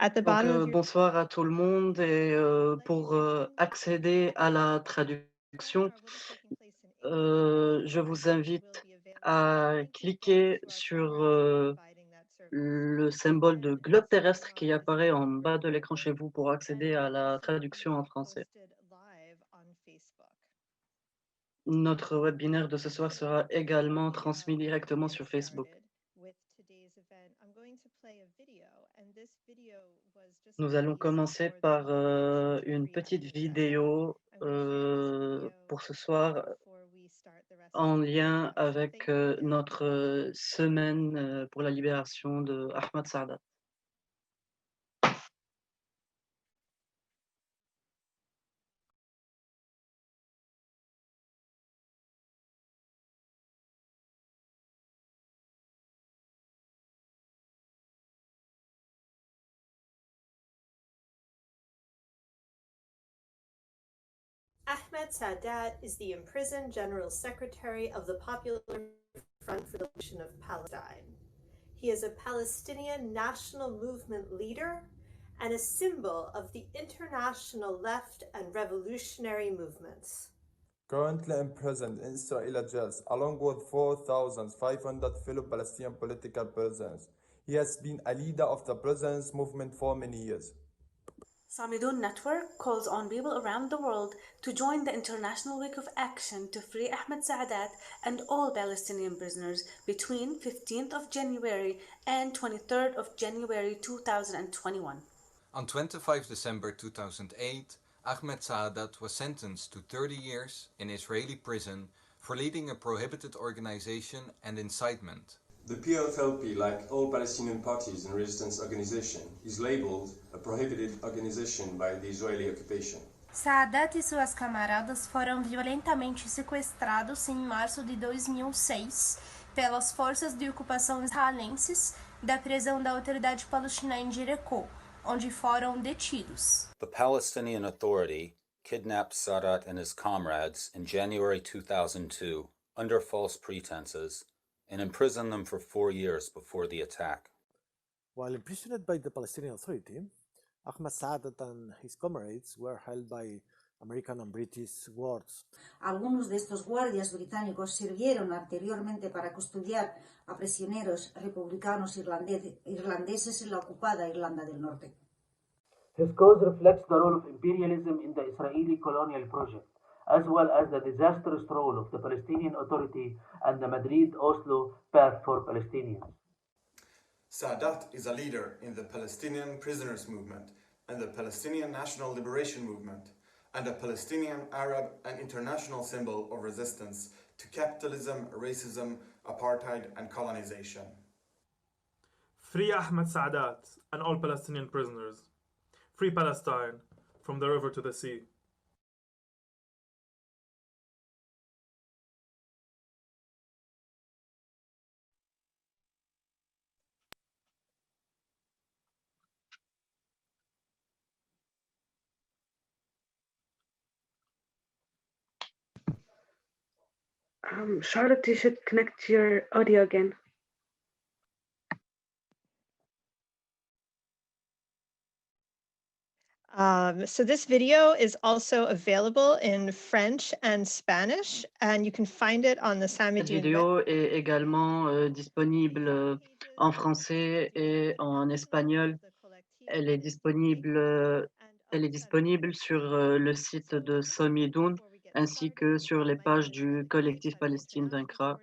At the Donc, bottom of your bonsoir à tout le monde et pour, accéder à la traduction, je vous invite à cliquer sur, le symbole de globe terrestre qui apparaît en bas de l'écran chez vous pour accéder à la traduction en français. Notre webinaire de ce soir sera également transmis directement sur Facebook. Nous allons commencer par, une petite vidéo, pour ce soir en lien avec, notre, semaine, pour la libération de Ahmed Saadat. Ahmed Sadat is the imprisoned General Secretary of the Popular Front for the Liberation of Palestine. He is a Palestinian national movement leader and a symbol of the international left and revolutionary movements. Currently imprisoned in Israeli jails, along with 4,500 fellow Palestinian political prisoners. He has been a leader of the prisoners movement for many years. Samidun Network calls on people around the world to join the International Week of Action to free Ahmed Saadat and all Palestinian prisoners between 15th of January and 23rd of January 2021. On 25 December 2008, Ahmed Saadat was sentenced to 30 years in Israeli prison for leading a prohibited organization and incitement. The PFLP, like all Palestinian parties and resistance organizations, is labeled a prohibited organization by the Israeli occupation. Saadat e suas camaradas foram violentamente sequestrados em março de 2006 pelas forças de ocupação israelenses da prisão da Autoridade Palestina em Jericó, onde foram detidos. The Palestinian Authority kidnapped Sadat and his comrades in January 2002 under false pretenses and imprisoned them for 4 years before the attack. While imprisoned by the Palestinian Authority, Ahmad Saadat and his comrades were held by American and British guards. Algunos de estos guardias británicos sirvieron anteriormente para custodiar a prisioneros republicanos irlandeses en la ocupada Irlanda del Norte. His cause reflects the role of imperialism in the Israeli colonial project, as well as the disastrous role of the Palestinian Authority and the Madrid-Oslo Pact for Palestinians. Sadat is a leader in the Palestinian Prisoners Movement and the Palestinian National Liberation Movement, and a Palestinian, Arab, and international symbol of resistance to capitalism, racism, apartheid, and colonization. Free Ahmed Saadat and all Palestinian prisoners. Free Palestine, from the river to the sea. Charlotte, you should connect your audio again. So this video is also available in French and Spanish, and you can find it on the Cette Samidun vidéo est également, disponible, en français et en espagnol. Elle est disponible sur, le site de Samidoun ainsi que sur les pages du collectif Palestine vaincra.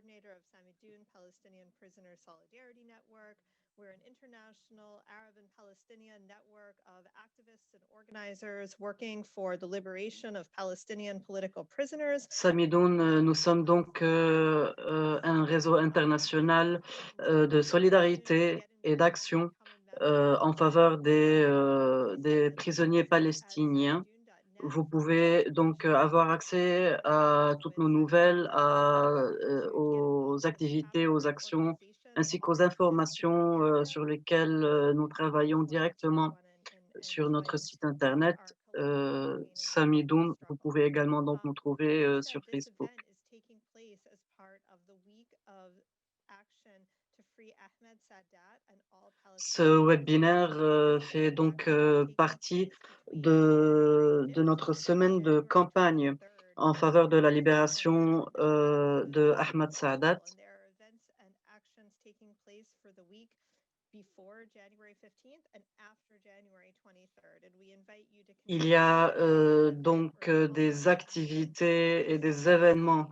We're an international Arab and Palestinian network of activists and organizers working for the liberation of Palestinian political prisoners. Samidoun, nous sommes donc, un réseau international, de solidarité et d'action, en faveur des prisonniers palestiniens. Vous pouvez donc, avoir accès à toutes nos nouvelles, aux activités, aux actions, ainsi qu'aux informations, sur lesquelles, nous travaillons directement sur notre site internet, Samidoun. Vous pouvez également donc nous trouver, sur Facebook. Ce webinaire fait donc partie de notre semaine de campagne en faveur de la libération de Ahmad Saadat. Il y a donc des activités et des événements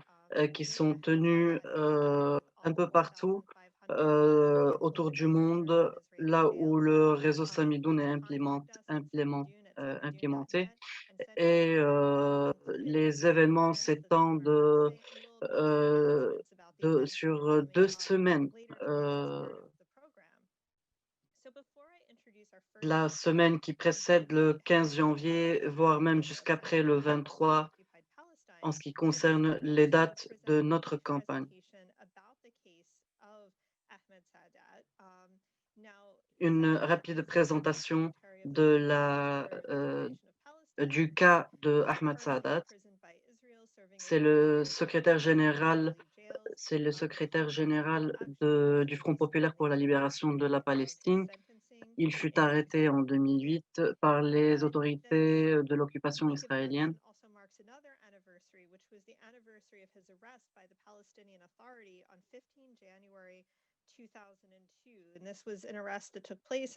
qui sont tenus un peu partout autour du monde, là où le réseau Samidoun est implémenté. Et les événements s'étendent sur 2 semaines. La semaine qui précède le 15 janvier, voire même jusqu'après le 23, en ce qui concerne les dates de notre campagne. Une rapide présentation du cas de Ahmad Saadat. C'est le secrétaire général du Front populaire pour la libération de la Palestine. Il fut arrêté en 2008 par les autorités de l'occupation israélienne.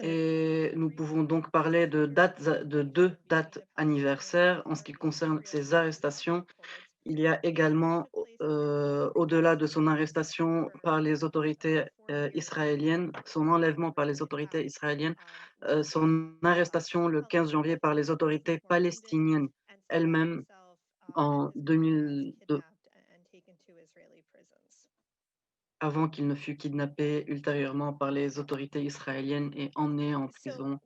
Et nous pouvons donc parler de 2 dates anniversaires en ce qui concerne ces arrestations. Il y a également, au-delà de son arrestation par les autorités israéliennes, son enlèvement par les autorités israéliennes, son arrestation le 15 janvier par les autorités palestiniennes elles-mêmes en 2002, avant qu'il ne fût kidnappé ultérieurement par les autorités israéliennes et emmené en prison,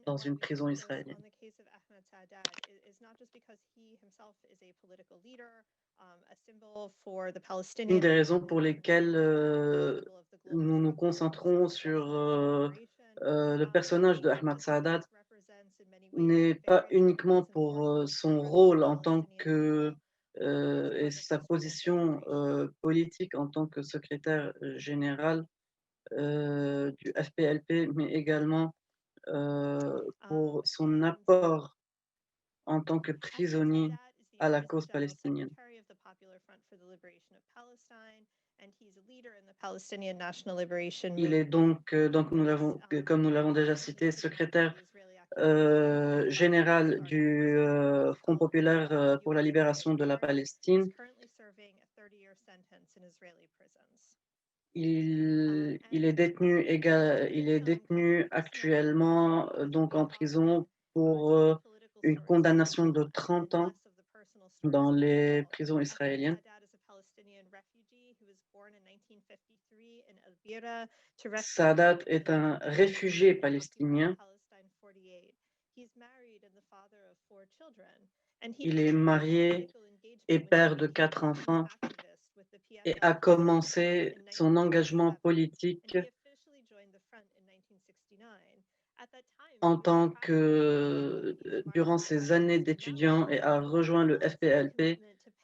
dans une prison israélienne. Une des raisons pour lesquelles nous nous concentrons sur le personnage de Ahmad Saadat n'est pas uniquement pour son rôle en tant que et sa position politique en tant que secrétaire général du FPLP, mais également pour son apport en tant que prisonnier à la cause palestinienne. Il est donc comme nous l'avons déjà cité, secrétaire général du Front populaire pour la libération de la Palestine. Il est détenu actuellement donc en prison pour une condamnation de 30 ans dans les prisons israéliennes. Saadat est un réfugié palestinien. Il est marié et père de 4 enfants et a commencé son engagement politique durant ses années d'étudiant et a rejoint le FPLP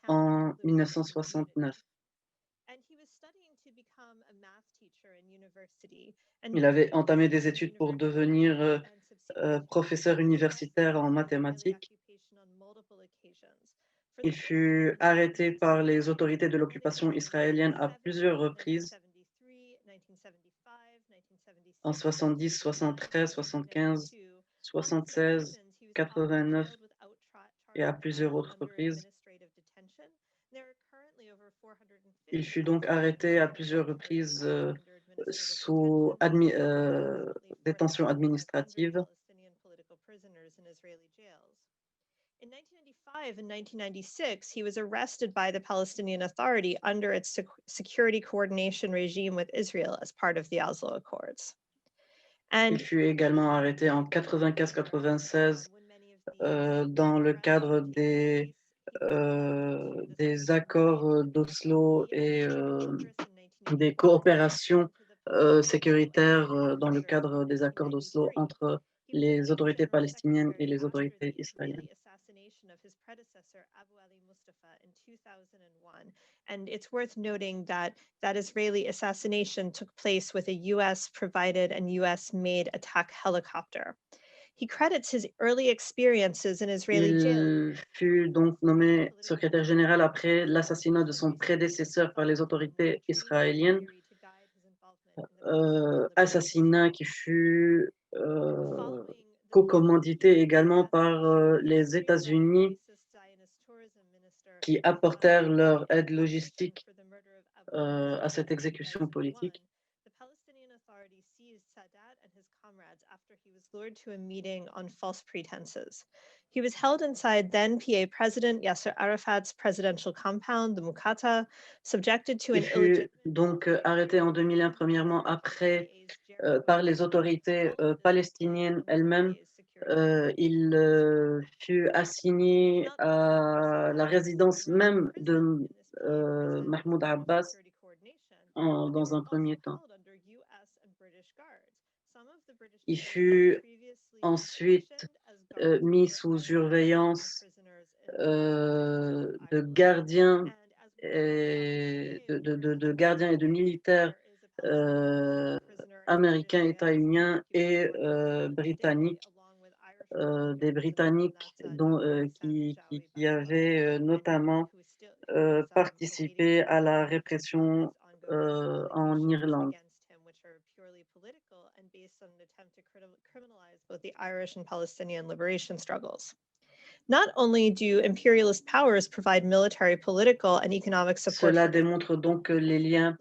en 1969. Il avait entamé des études pour devenir professeur universitaire en mathématiques. Il fut arrêté par les autorités de l'occupation israélienne à plusieurs reprises, en 70, 73, 75, 76, 89 et à plusieurs autres reprises. Il fut donc arrêté à plusieurs reprises sous détention administrative. In 1995 and 1996, he was arrested by the Palestinian Authority under its security coordination regime with Israel as part of the Oslo Accords. Il fut également arrêté en 95-96 dans le cadre des accords d'Oslo et des coopérations sécuritaires dans le cadre des accords d'Oslo entre les autorités palestiniennes et les autorités israéliennes. of his predecessor, Abu Ali Mustafa, in 2001. And it's worth noting that that Israeli assassination took place with a US-provided and US-made attack helicopter. He credits his early experiences in Israeli jail. Il fut donc nommé secrétaire général après l'assassinat de son prédécesseur par les autorités israéliennes, assassinat qui fut co-commandité également par les États-Unis qui apportèrent leur aide logistique à cette exécution politique. After he was lured to a meeting on false pretenses. He was held inside then PA President Yasser Arafat's presidential compound, the Muqata, subjected to Il an fut donc arrêté en 2001, premièrement, après par les autorités palestiniennes elles-mêmes. Il fut assigné à la résidence même de Mahmoud Abbas dans un premier temps. Il fut ensuite mis sous surveillance de gardiens et de militaires américains, états-uniens et britanniques, des Britanniques qui avaient notamment participé à la répression en Irlande. Based on an attempt to criminalize both the Irish and Palestinian liberation struggles. Not only do imperialist powers provide military, political, and economic support. Cela démontre donc les liens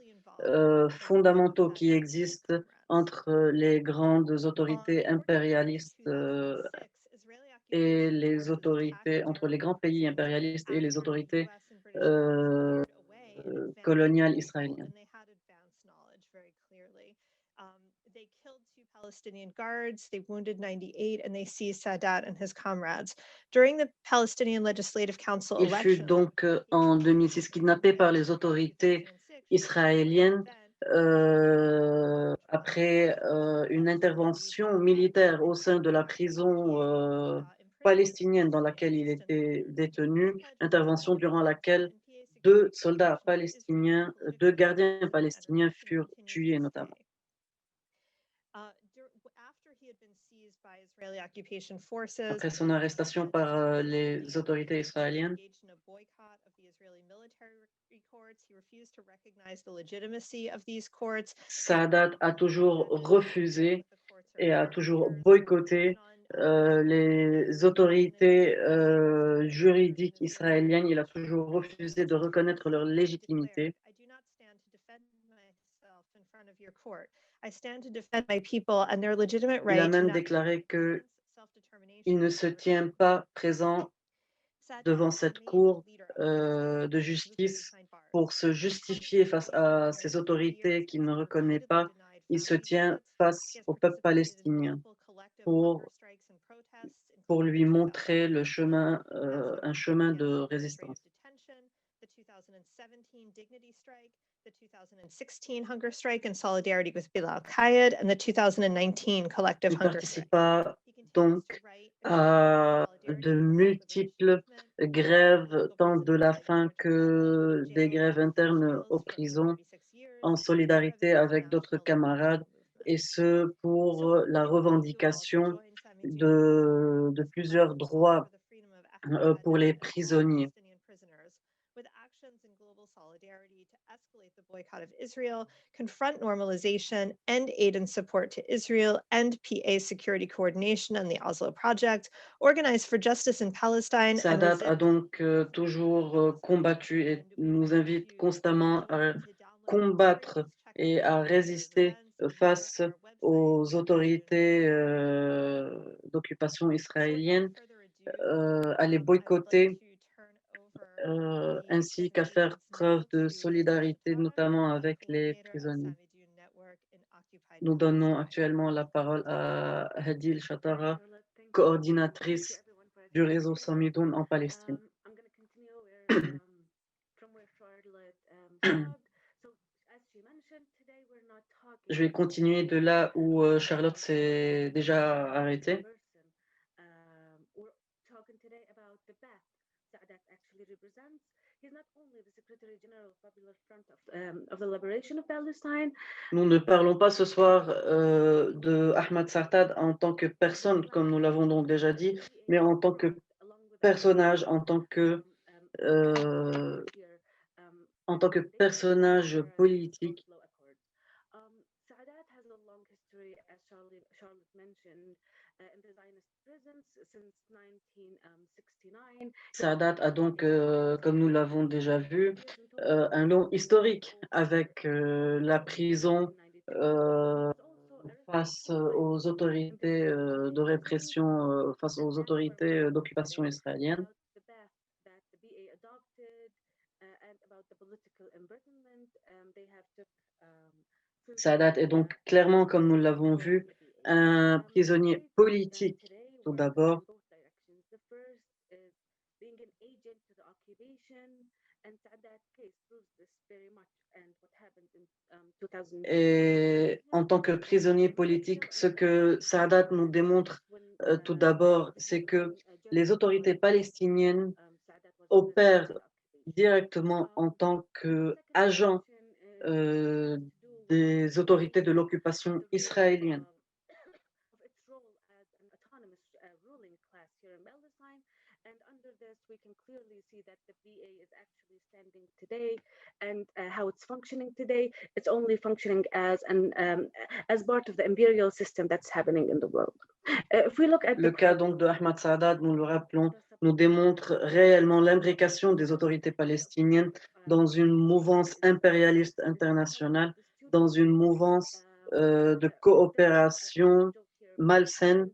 fondamentaux qui existent entre les grandes autorités impérialistes et les autorités, entre les grands pays impérialistes et les autorités coloniales israéliennes. They killed 2 Palestinian guards, they wounded 98, and they seized Sadat and his comrades. During the Palestinian Legislative Council Il fut donc en 2006 kidnappé par les autorités israéliennes après une intervention militaire au sein de la prison palestinienne dans laquelle il était détenu, intervention durant laquelle 2 soldats palestiniens, 2 gardiens palestiniens furent tués notamment. Après son arrestation par les autorités israéliennes, Sadat a toujours refusé et a toujours boycotté les autorités juridiques israéliennes. Il a toujours refusé de reconnaître leur légitimité. Il a même déclaré qu'il ne se tient pas présent devant cette cour de justice pour se justifier face à ces autorités qu'il ne reconnaît pas. Il se tient face au peuple palestinien pour lui montrer le chemin, un chemin de résistance. The 2017 Dignity Strike, the 2016 Hunger Strike in solidarity with Bilal Qayed, and the 2019 Collective Hunger Strike. Il participa donc à de multiples grèves, tant de la faim que des grèves internes aux prisons, en solidarité avec d'autres camarades, et ce pour la revendication de plusieurs droits pour les prisonniers. With actions in global solidarity to escalate the boycott of Israel, confront normalization, end aid and support to Israel, end PA security coordination and the Oslo Project, organize for justice in Palestine. Sadat a donc toujours combattu et nous invite constamment à combattre et à résister face aux autorités d'occupation israélienne, à les boycotter, ainsi qu'à faire preuve de solidarité, notamment avec les prisonniers. Nous donnons actuellement la parole à Hadil Shatara, coordinatrice du réseau Samidoun en Palestine. Je vais continuer de là où Charlotte s'est déjà arrêtée. the path Sadat actually represents. He's not only the Secretary General of Popular Front of the Liberation of Palestine. Nous ne parlons pas ce soir de Ahmad Sadat en tant que personne, comme nous l'avons donc déjà dit, mais en tant que personnage, en tant que personnage politique. Sadat has a long history, as Charlotte mentioned, in the Zionist prisons since 1969. Sadat a donc, comme nous l'avons déjà vu, un long historique avec la prison face aux autorités de répression, face aux autorités d'occupation israélienne. Sadat est donc clairement, comme nous l'avons vu, un prisonnier politique, tout d'abord. Et en tant que prisonnier politique, ce que Sadat nous démontre tout d'abord, c'est que les autorités palestiniennes opèrent directement en tant qu'agents des autorités de l'occupation israélienne. And under this, we can clearly see that the BA is actually standing today, and how it's functioning today. It's only functioning as part of the imperial system that's happening in the world. If we look at le cas donc de Ahmad Sadat, nous le rappelons, nous démontre réellement l'imbrication des autorités palestiniennes dans une mouvance impérialiste internationale, dans une mouvance de coopération malsaine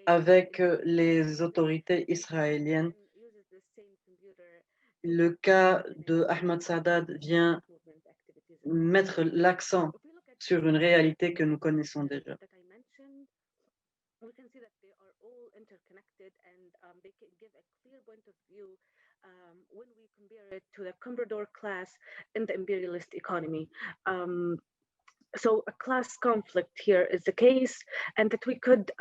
avec les autorités israéliennes. Le cas de Ahmad Sadat vient mettre l'accent sur une réalité que nous connaissons déjà. We can see that they are all interconnected, and they can give a clear point of view when we compare it to the comprador class in the imperialist economy. So a class conflict here is the case, and that we could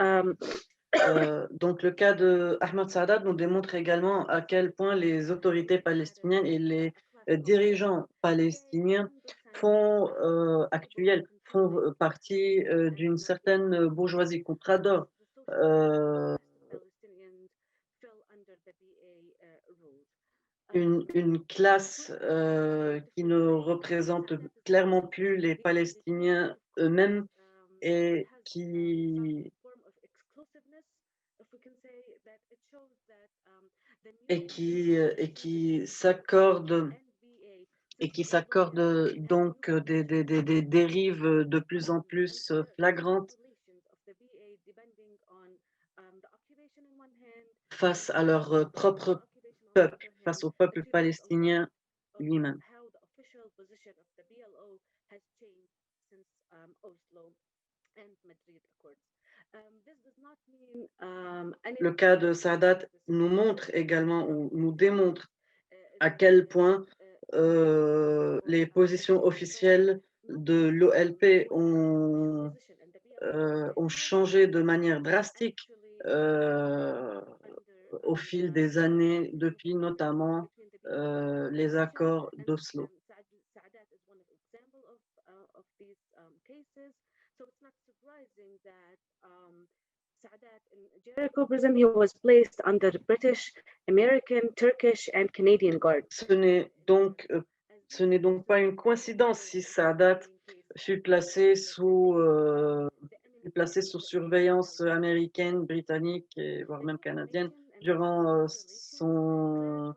donc le cas de Ahmad Sadat nous démontre également à quel point les autorités palestiniennes et les dirigeants palestiniens actuels font partie d'une certaine bourgeoisie comprador. Une classe qui ne représente clairement plus les Palestiniens eux-mêmes et qui s'accorde donc des dérives de plus en plus flagrantes face à leur propre peuple, face au peuple palestinien lui-même. Le cas de Sadat nous montre également, ou nous démontre à quel point les positions officielles de l'OLP ont changé de manière drastique au fil des années, depuis notamment les accords d'Oslo. Sadat in Jericho prison, he was placed under British, American, Turkish, and Canadian guards. Ce n'est donc pas une coïncidence si Sadat fut placé sous surveillance américaine, britannique et voire même canadienne durant son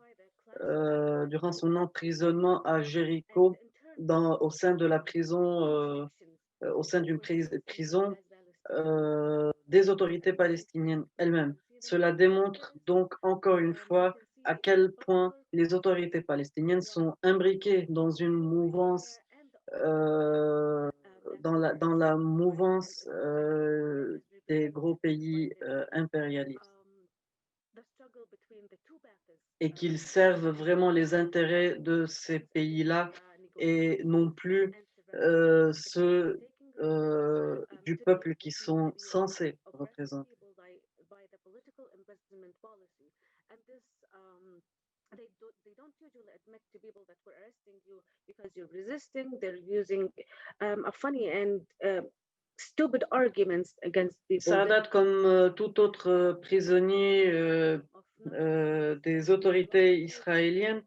emprisonnement à Jéricho au sein de la prison, au sein d'une prison des autorités palestiniennes elles-mêmes. Cela démontre donc encore une fois à quel point les autorités palestiniennes sont imbriquées dans une mouvance, dans la mouvance des gros pays impérialistes, et qu'ils servent vraiment les intérêts de ces pays-là et non plus ceux du peuple qui sont censés représenter. and this they don't usually admit to people that we're arresting you because you're resisting. They're using a funny and stupid arguments against people. Saadat, comme tout autre prisonnier des autorités israéliennes,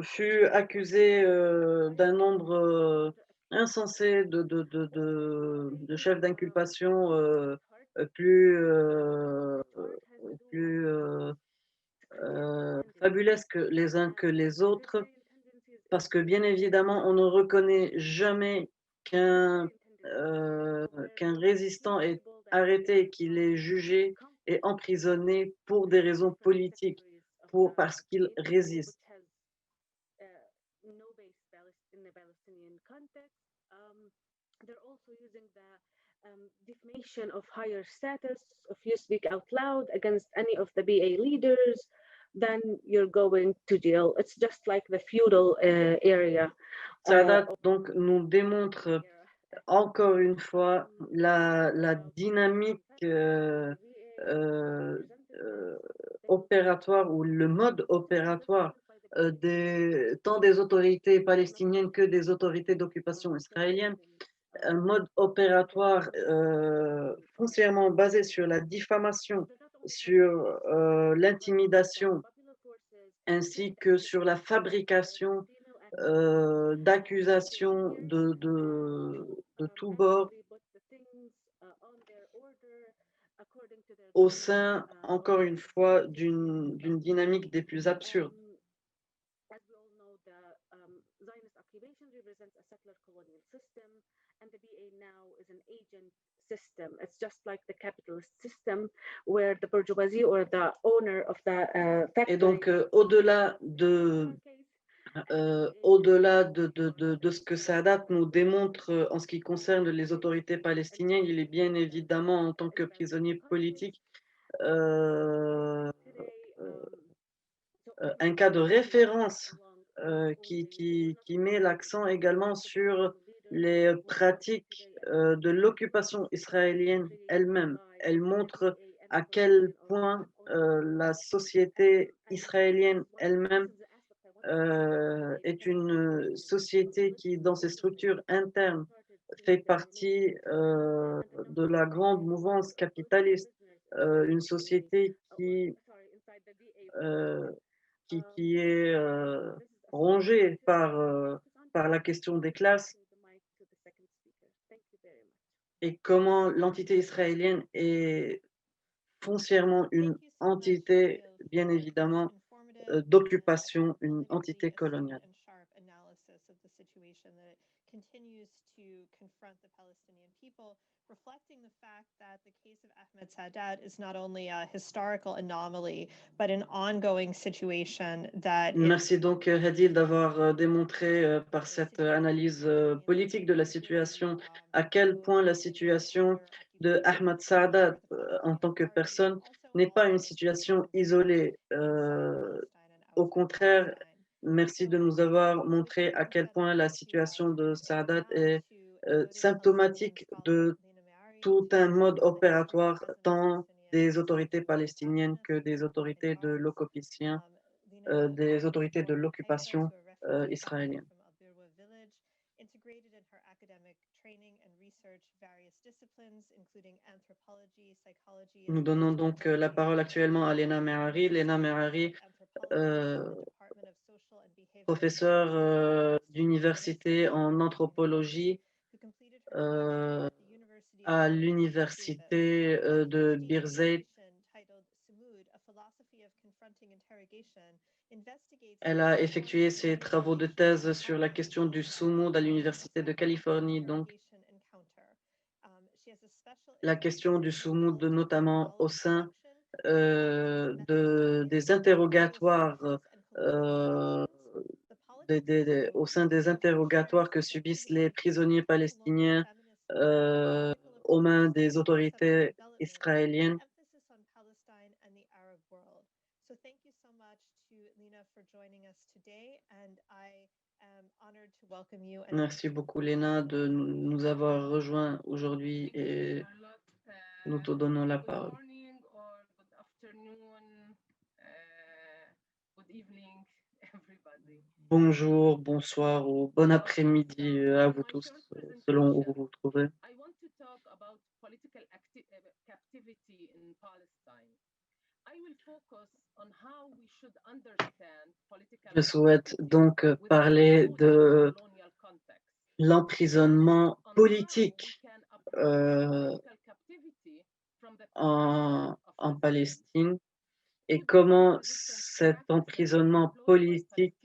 fut accusé d'un nombre insensé de chefs d'inculpation plus fabulesques les uns que les autres, parce que bien évidemment, on ne reconnaît jamais qu'un résistant est arrêté, qu'il est jugé et emprisonné pour des raisons politiques, parce qu'il résiste. No base in the Palestinian context. They're also using the defamation of higher status. If you speak out loud against any of the BA leaders, then you're going to jail. It's just like the feudal area. Saadat donc nous démontre encore une fois la dynamique opératoire ou le mode opératoire tant des autorités palestiniennes que des autorités d'occupation israélienne, un mode opératoire foncièrement basé sur la diffamation, sur l'intimidation, ainsi que sur la fabrication d'accusations de tous bords au sein, encore une fois, d'une dynamique des plus absurdes. As we all know, the Zionist occupation represents a settler colonial system, and the BA now is an agent system. It's just like the capitalist system, where the bourgeoisie or the owner of the factory. Et donc, au-delà de ce que Saadat nous démontre en ce qui concerne les autorités palestiniennes, il est bien évidemment, en tant que prisonnier politique, un cas de référence qui met l'accent également sur les pratiques de l'occupation israélienne elle-même. Elle montre à quel point la société israélienne elle-même est une société qui, dans ses structures internes, fait partie de la grande mouvance capitaliste, une société qui est rongée par la question des classes, et comment l'entité israélienne est foncièrement une entité, bien évidemment, d'occupation, une entité coloniale. Continues to confront the Palestinian people, reflecting the fact that the case of Ahmed Saadat is not only a historical anomaly, but an ongoing situation that. Merci donc Hadil d'avoir démontré par cette analyse politique de la situation à quel point la situation de Ahmed Saadat en tant que personne n'est pas une situation isolée. Au contraire, merci de nous avoir montré à quel point la situation de Saadat est symptomatique de tout un mode opératoire tant des autorités palestiniennes que des autorités de l'occupation israélienne. Integrated in her academic training and research various disciplines, including anthropology, psychology. Nous donnons donc la parole actuellement à Lena Merari. Lena Merari, professeure d'université en anthropologie à l'université de Birzeit. Elle a effectué ses travaux de thèse sur la question du Sumud à l'Université de Californie. Donc, la question du Sumud, notamment au sein des interrogatoires, au sein des interrogatoires que subissent les prisonniers palestiniens aux mains des autorités israéliennes. So thank you so much to Lena for joining us today, and I am honored to welcome you. Merci beaucoup Lena de nous avoir rejoints aujourd'hui et nous te donnons la parole. Good morning or good afternoon, Bonjour, bonsoir ou bon après-midi à vous tous, selon où vous vous trouvez. Je souhaite donc parler de l'emprisonnement politique en Palestine et comment cet emprisonnement politique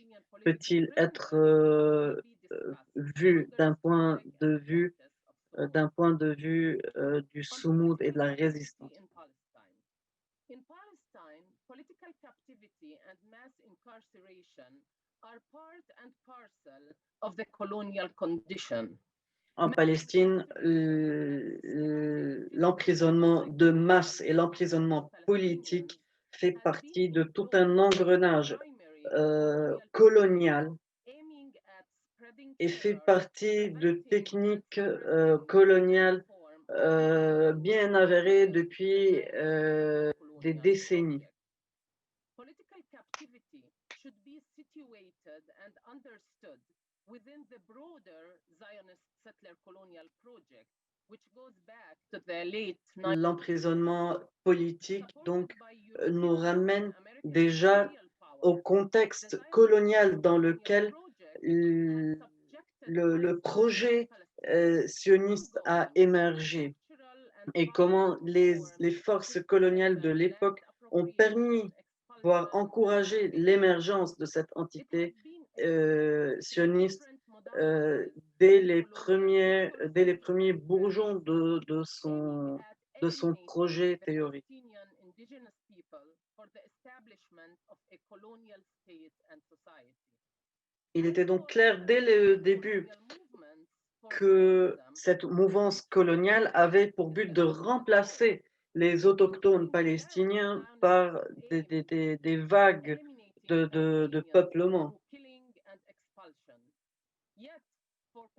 peut-il être vu d'un point de vue du Soumoud et de la résistance. In Palestine, political captivity and mass incarceration are part and parcel of the colonial condition. En Palestine, l'emprisonnement de masse et l'emprisonnement politique fait partie de tout un engrenage colonial et fait partie de techniques coloniales bien avérées depuis des décennies. Political captivity should be situated and understood within the broader Zionist settler colonial project, which goes back to the late L'emprisonnement politique, donc, nous ramène déjà au contexte colonial dans lequel le projet sioniste a émergé et comment les forces coloniales de l'époque ont permis, voire encouragé l'émergence de cette entité sioniste dès les premiers bourgeons de son projet théorique. Il était donc clair dès le début que cette mouvance coloniale avait pour but de remplacer les autochtones palestiniens par des vagues de peuplement.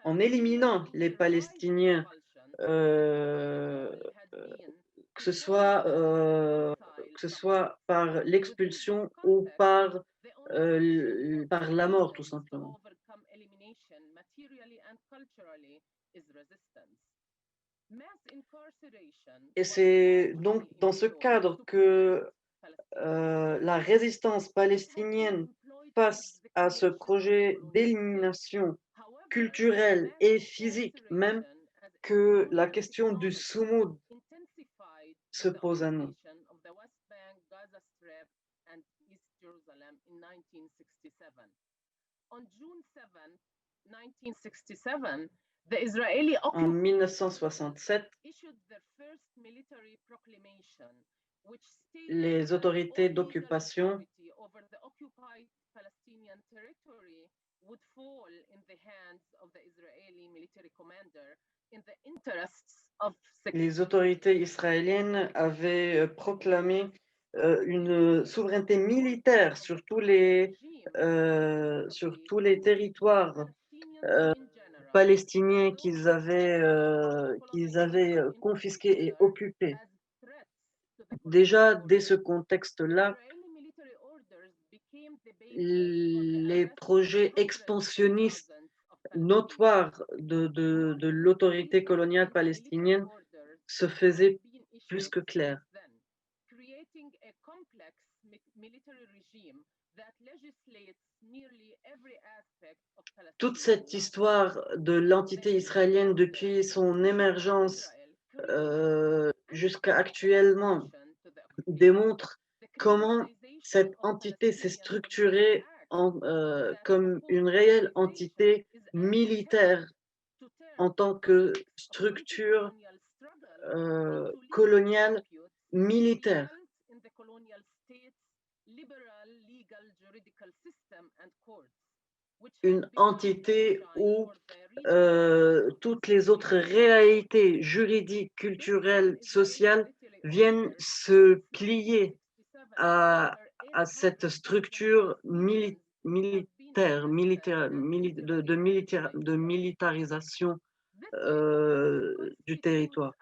En éliminant les Palestiniens, que ce soit par l'expulsion ou par la mort, tout simplement. Et c'est donc dans ce cadre que la résistance palestinienne face à ce projet d'élimination culturelle et physique même, que la question du Soumoud se pose à nous. En 1967, les autorités d'occupation les autorités israéliennes avaient proclamé une souveraineté militaire sur tous les territoires palestiniens qu'ils avaient confisqués et occupés. Déjà, dès ce contexte-là, les projets expansionnistes notoires de l'autorité coloniale palestinienne se faisaient plus que clairs. Toute cette histoire de l'entité israélienne depuis son émergence jusqu'à actuellement démontre comment cette entité s'est structurée comme une réelle entité militaire en tant que structure coloniale militaire. Une entité où toutes les autres réalités juridiques, culturelles, sociales viennent se plier à cette structure militaire, de militarisation du territoire.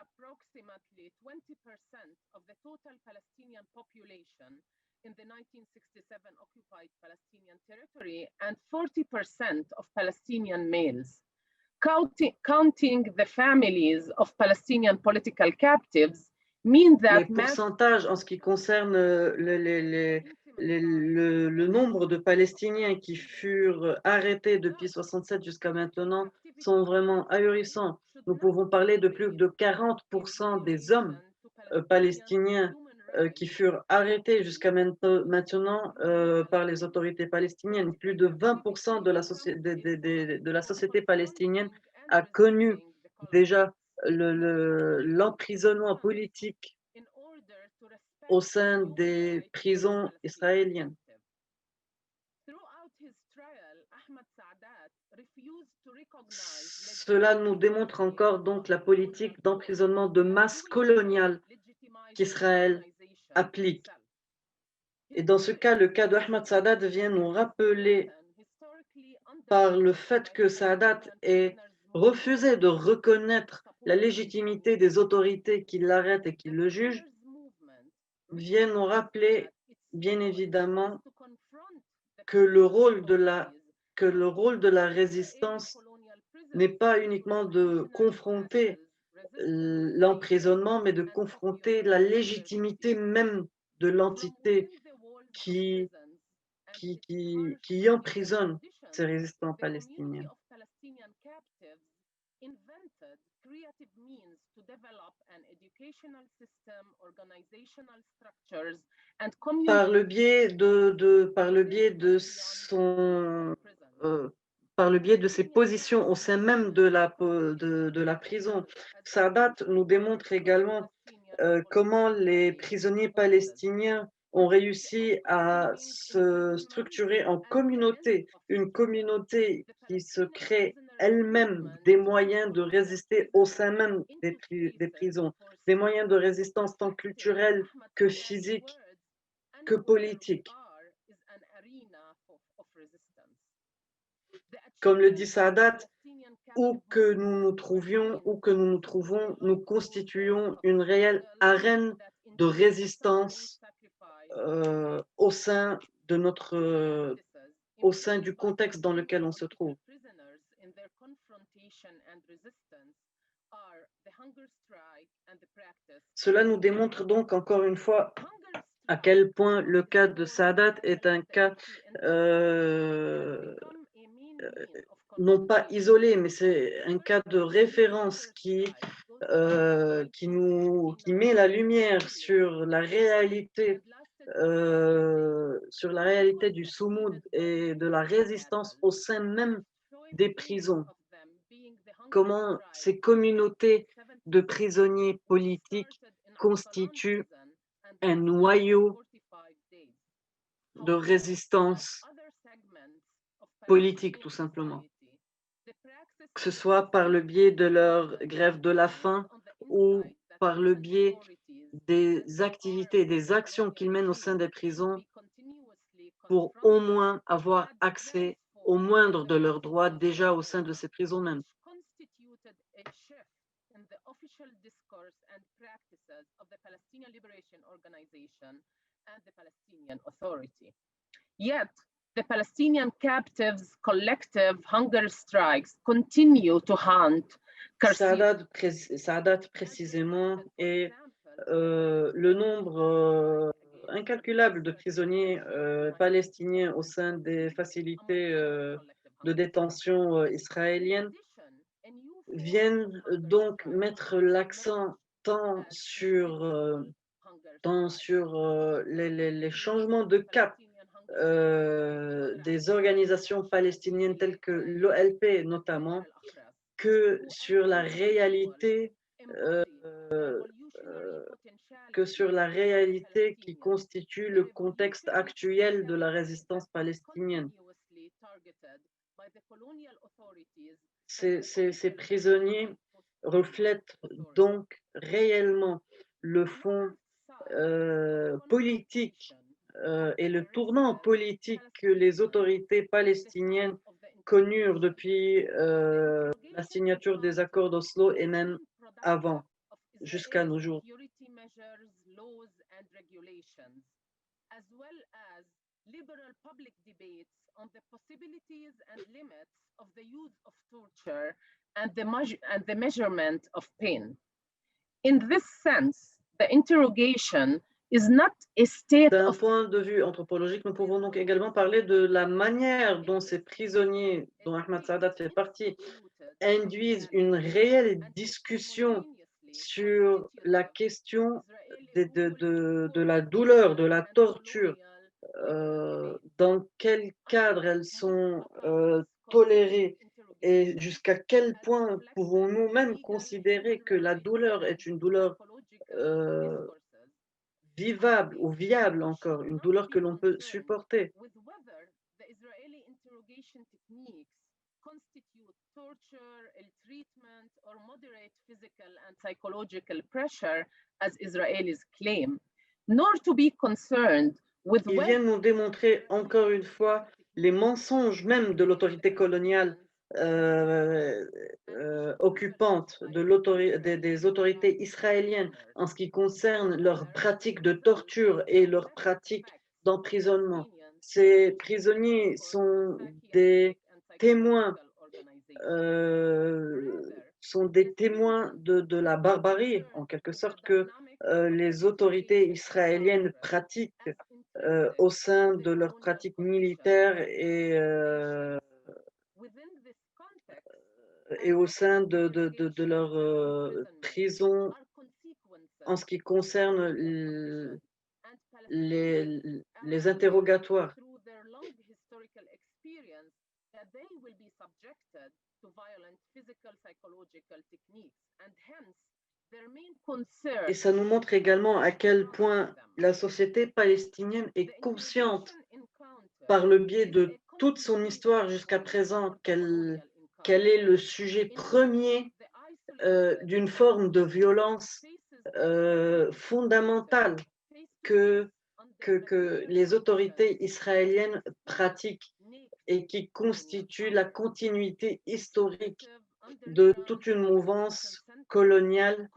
in the 1967 occupied Palestinian territory and 40% of Palestinian males. Counting the families of Palestinian political captives mean that Les pourcentages en ce qui concerne le nombre de Palestiniens qui furent arrêtés depuis 67 jusqu'à maintenant sont vraiment ahurissants. Nous pouvons parler de plus de 40% des hommes palestiniens qui furent arrêtés jusqu'à maintenant par les autorités palestiniennes. Plus de 20% de la société palestinienne a connu déjà l'emprisonnement politique au sein des prisons israéliennes. Cela nous démontre encore donc la politique d'emprisonnement de masse coloniale qu'Israël applique. Et dans ce cas, le cas de Ahmad Saadat vient nous rappeler par le fait que Saadat ait refusé de reconnaître la légitimité des autorités qui l'arrêtent et qui le jugent, vient nous rappeler bien évidemment que le rôle de la résistance n'est pas uniquement de confronter l'emprisonnement, mais de confronter la légitimité même de l'entité qui emprisonne ces résistants palestiniens. Par le biais de ses positions au sein même de la prison, Saadat nous démontre également comment les prisonniers palestiniens ont réussi à se structurer en communauté, une communauté qui se crée elle-même des moyens de résister au sein même des prisons, des moyens de résistance tant culturels que physiques que politiques. Comme le dit Saadat, où que nous nous trouvions, où que nous nous trouvons, nous constituons une réelle arène de résistance au sein du contexte dans lequel on se trouve. Cela nous démontre donc encore une fois à quel point le cas de Saadat est un cas non pas isolé, mais c'est un cas de référence qui met la lumière sur la réalité du Soumoud et de la résistance au sein même des prisons. Comment ces communautés de prisonniers politiques constituent un noyau de résistance politique, tout simplement. Que ce soit par le biais de leur grève de la faim ou par le biais des activités, des actions qu'ils mènent au sein des prisons pour au moins avoir accès au moindre de leurs droits déjà au sein de ces prisons mêmes. Yet, the Palestinian captives' collective hunger strikes continue to haunt Saadat précisément et le nombre incalculable de prisonniers palestiniens au sein des facilités de détention israéliennes viennent donc mettre l'accent tant sur les changements de cap des organisations palestiniennes telles que l'OLP notamment, que sur la réalité qui constitue le contexte actuel de la résistance palestinienne. Ces prisonniers reflètent donc réellement le fond politique et le tournant politique que les autorités palestiniennes connurent depuis la signature des accords d'Oslo et même avant, jusqu'à nos jours. as well as liberal public debates on the possibilities and limits of the use of torture and the measurement of pain. In this sense, the interrogation is not a state D'un of point de vue anthropologique, nous pouvons donc également parler de la manière dont ces prisonniers, dont Ahmad Saadat fait partie, induisent une réelle discussion sur la question de la douleur, de la torture, dans quel cadre elles sont tolérées et jusqu'à quel point pouvons-nous même considérer que la douleur est une douleur vivable ou viable encore, une douleur que l'on peut supporter. with whether the Israeli interrogation techniques constitute torture, ill-treatment, or moderate physical and psychological pressure, as Israelis claim, nor to be concerned with Ils whether viennent nous démontrer encore une fois les mensonges même de l'autorité coloniale occupante, des autorités israéliennes en ce qui concerne leurs pratiques de torture et leurs pratiques d'emprisonnement. Ces prisonniers sont des témoins, de la barbarie, en quelque sorte, que les autorités israéliennes pratiquent au sein de leurs pratiques militaires et au sein de leurs prisons en ce qui concerne les interrogatoires. through their long historical experience that they will be subjected to violent physical psychological techniques and hence their main concern Et ça nous montre également à quel point la société palestinienne est consciente, par le biais de toute son histoire jusqu'à présent, qu'elle est le sujet premier d'une forme de violence fondamentale que les autorités israéliennes pratiquent et qui constitue la continuité historique de toute une mouvance coloniale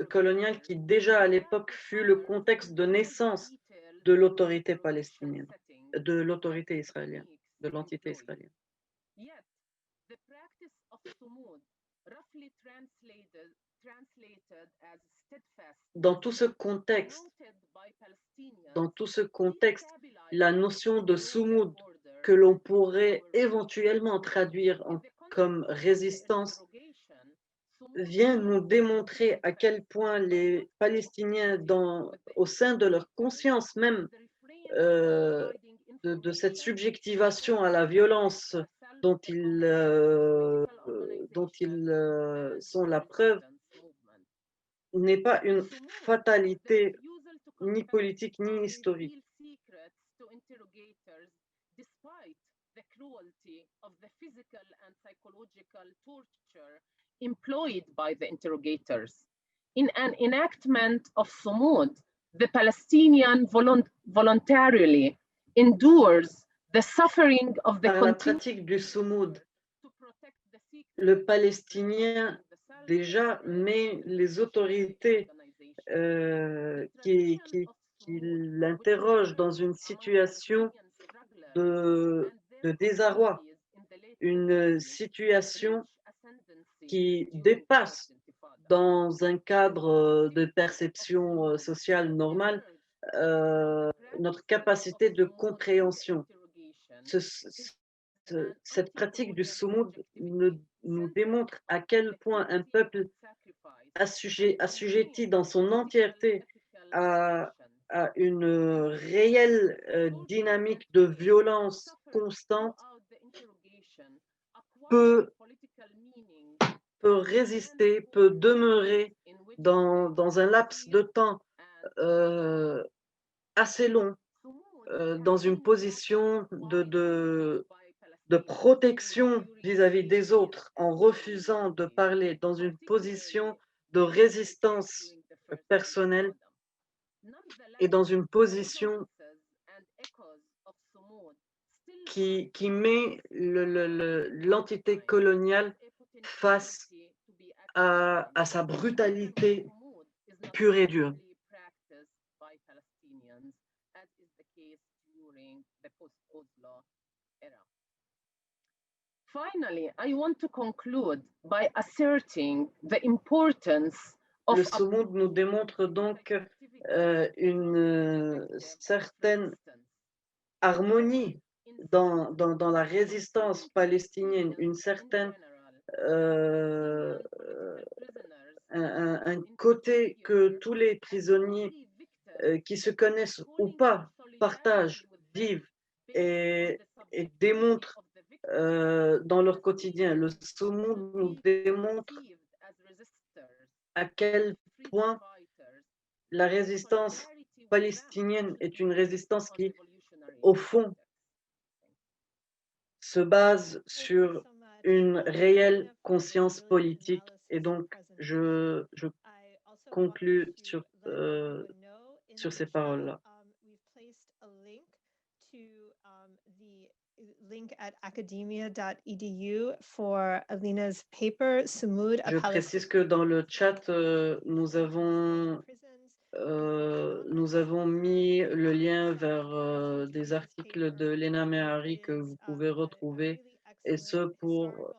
coloniale qui déjà à l'époque fut le contexte de naissance de l'autorité palestinienne, de l'autorité israélienne, de l'entité israélienne. Yet, the practice of sumud, roughly translated as steadfast, Dans tout ce contexte, la notion de sumud que l'on pourrait éventuellement traduire comme résistance vient nous démontrer à quel point les Palestiniens, au sein de leur conscience même de cette subjectivation à la violence dont ils sont la preuve, n'est pas une fatalité ni politique ni historique. despite the cruelty of the physical and psychological torture employed by the interrogators. In an enactment of Sumud, the Palestinian voluntarily endures the suffering of the Par la pratique du Sumud, le Palestinien déjà met les autorités qui l'interrogent dans une situation de désarroi, une situation qui dépasse dans un cadre de perception sociale normale notre capacité de compréhension. Cette pratique du Sumud nous démontre à quel point un peuple assujetti dans son entièreté à une réelle dynamique de violence constante peut résister, peut demeurer dans un laps de temps assez long, dans une position de protection vis-à-vis des autres, en refusant de parler, dans une position de résistance personnelle et dans une position qui met l'entité coloniale face à sa brutalité pure et dure. By Palestinians, as is the case during the post-Oslo era. Finally, I want to conclude by asserting the importance of Le Sumud nous démontre donc une certaine harmonie dans la résistance palestinienne, une certaine un côté que tous les prisonniers qui se connaissent ou pas partagent, vivent et démontrent dans leur quotidien. Le Sumud nous démontre à quel point la résistance palestinienne est une résistance qui, au fond, se base sur une réelle conscience politique. Et donc, je conclus sur ces paroles-là. Link at academia.edu for Alina's paper, Sumud, Je précise que dans le chat, nous avons mis le lien vers des articles de Lena Mehari que vous pouvez retrouver, et ce pour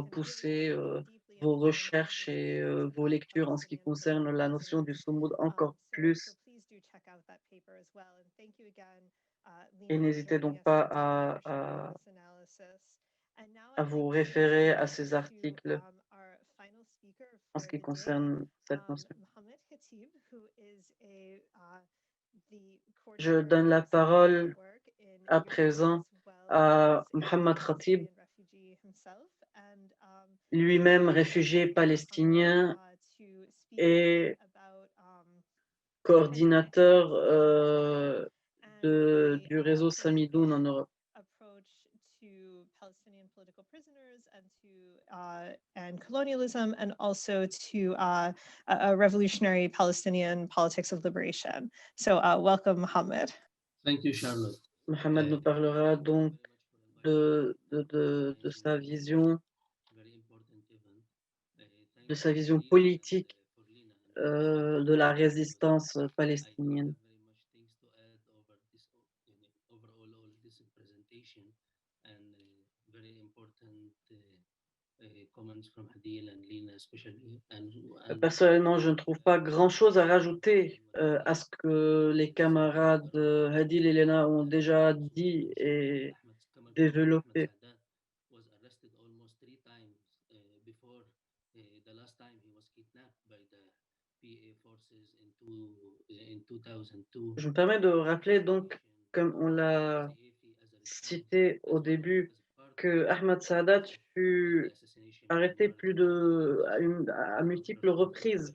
pousser vos recherches et vos lectures en ce qui concerne la notion du Sumud encore plus. Et n'hésitez donc pas à vous référer à ces articles en ce qui concerne cette notion. Je donne la parole à présent à Mohamed Khatib, lui-même réfugié palestinien et coordinateur du réseau Samidoun en Europe. Palestinian political prisoners and colonialism, and also to a revolutionary Palestinian politics of liberation. So welcome, Mohammed. Thank you, Charlotte. Mohammed nous parlera donc de sa vision, politique de la résistance palestinienne. Personnellement, je ne trouve pas grand-chose à rajouter à ce que les camarades Hadil et Lena ont déjà dit et développé. Je me permets de rappeler donc, comme on l'a cité au début, que Ahmed Saadat fut arrêté à multiples reprises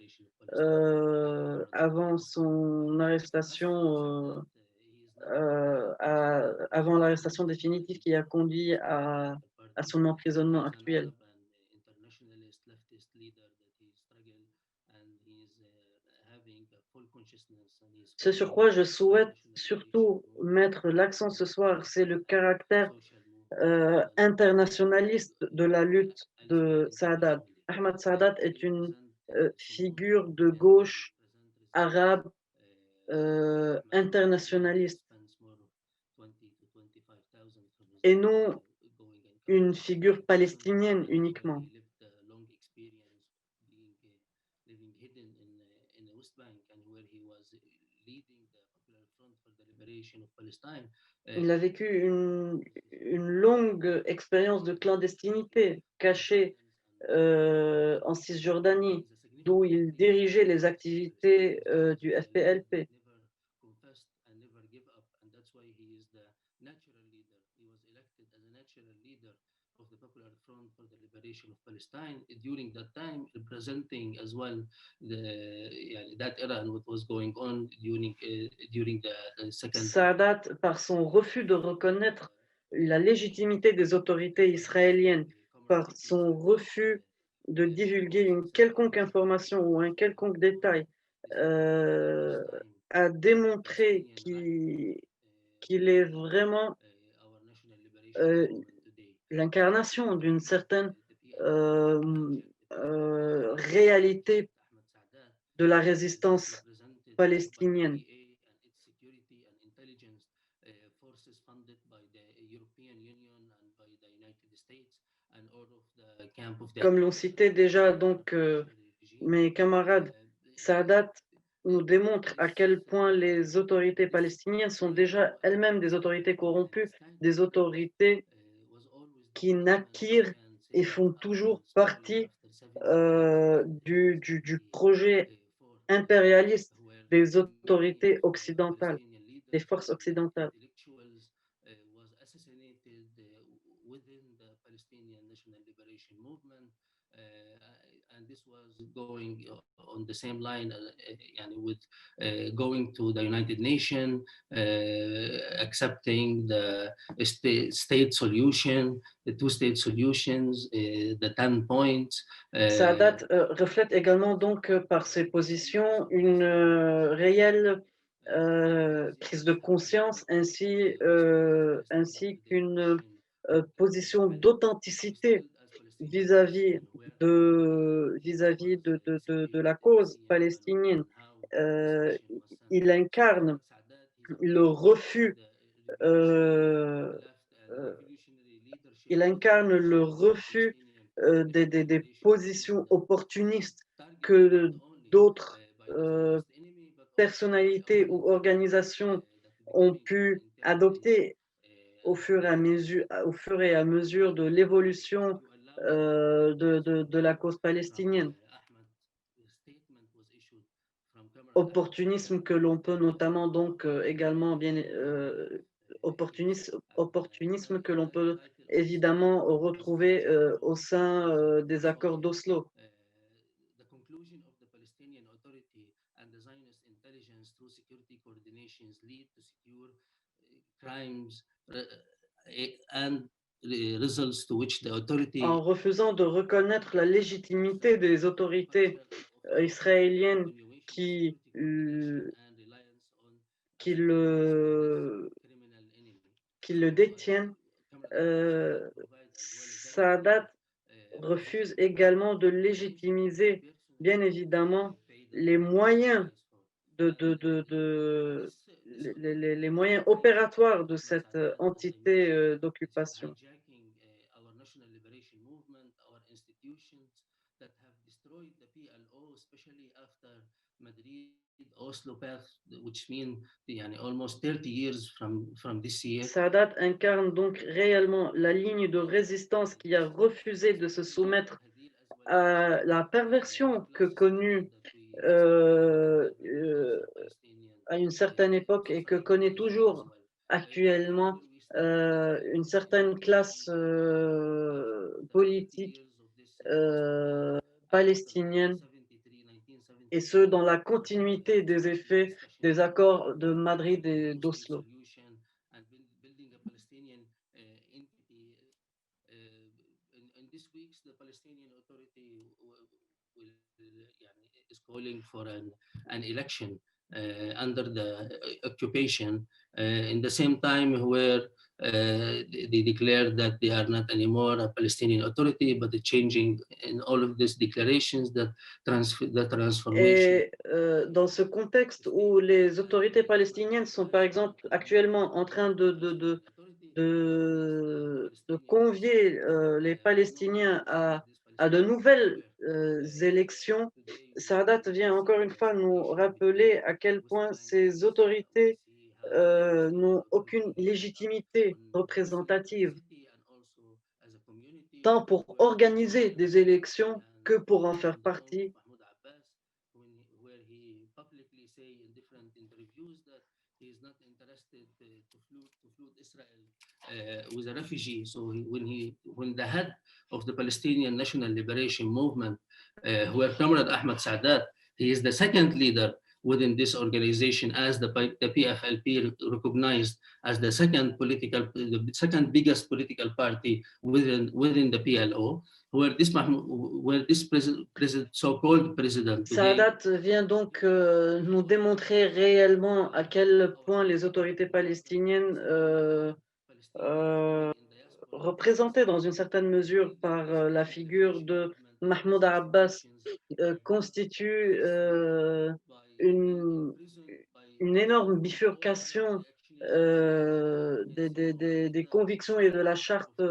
avant son arrestation, avant l'arrestation définitive qui a conduit à son emprisonnement actuel. Ce sur quoi je souhaite surtout mettre l'accent ce soir, c'est le caractère internationaliste de la lutte de Saadat. Ahmed Saadat est une figure de gauche arabe internationaliste et non une figure palestinienne uniquement. Il a vécu une longue expérience de clandestinité, cachée en Cisjordanie, d'où il dirigeait les activités du FPLP. During that time, representing as well that era and what was going on during the second. Saadat, par son refus de reconnaître la légitimité des autorités israéliennes, par son refus de divulguer une quelconque information ou un quelconque détail, a démontré qu'il est vraiment l'incarnation d'une certaine réalité de la résistance palestinienne. Comme l'ont cité déjà donc mes camarades, Sadat nous démontre à quel point les autorités palestiniennes sont déjà elles-mêmes des autorités corrompues, des autorités qui naquirent et font toujours partie du projet impérialiste des autorités occidentales, des forces occidentales. And this was going on the same line with going to the United Nations, accepting the state solution, the two-state solutions, the 10 points. Sadat reflète également donc par ses positions une réelle prise de conscience ainsi qu'une position d'authenticité vis-à-vis de la cause palestinienne. Il incarne le refus des positions opportunistes que d'autres personnalités ou organisations ont pu adopter au fur et à mesure de l'évolution de la cause palestinienne. Opportunisme que l'on peut notamment donc également opportunisme que l'on peut évidemment retrouver au sein des accords d'Oslo. The conclusion of the Palestinian Authority and the Zionist intelligence through security coordinations lead to secure crimes and results to which the authority. En refusant de reconnaître la légitimité des autorités israéliennes qui le détiennent, Sadat refuse également de légitimiser, bien évidemment, les moyens les moyens opératoires de cette entité d'occupation. Our national liberation movement, our institutions that have destroyed the PLO, especially after Madrid, Oslo Pact, which mean almost 30 years from this year. Sadat incarne donc réellement la ligne de résistance qui a refusé de se soumettre à la perversion que connut à une certaine époque et que connaît toujours actuellement une certaine classe politique palestinienne, et ce dans la continuité des effets des accords de Madrid et d'Oslo. In these weeks, the Palestinian Authority is calling for an election under the occupation. In the same time, where they declared that they are not anymore a Palestinian Authority, but the changing in all of these declarations that the transformation. Et dans ce contexte où les autorités palestiniennes sont par exemple actuellement en train de convier les Palestiniens à de nouvelles élections, Sadat vient encore une fois nous rappeler à quel point ces autorités n'ont aucune légitimité représentative, tant pour organiser des élections que pour en faire partie. Where he publicly say in different interviews that he is not interested to flood Israel with a refugee. So when the head of the Palestinian National Liberation Movement, where Comrade Ahmed Sadat, he is the second leader within this organization, as the PFLP recognized as the second biggest political party within the PLO. Where this so-called president. Sadat vient donc nous démontrer réellement à quel point les autorités palestiniennes représenté dans une certaine mesure par la figure de Mahmoud Abbas, constitue une énorme bifurcation des convictions et de la charte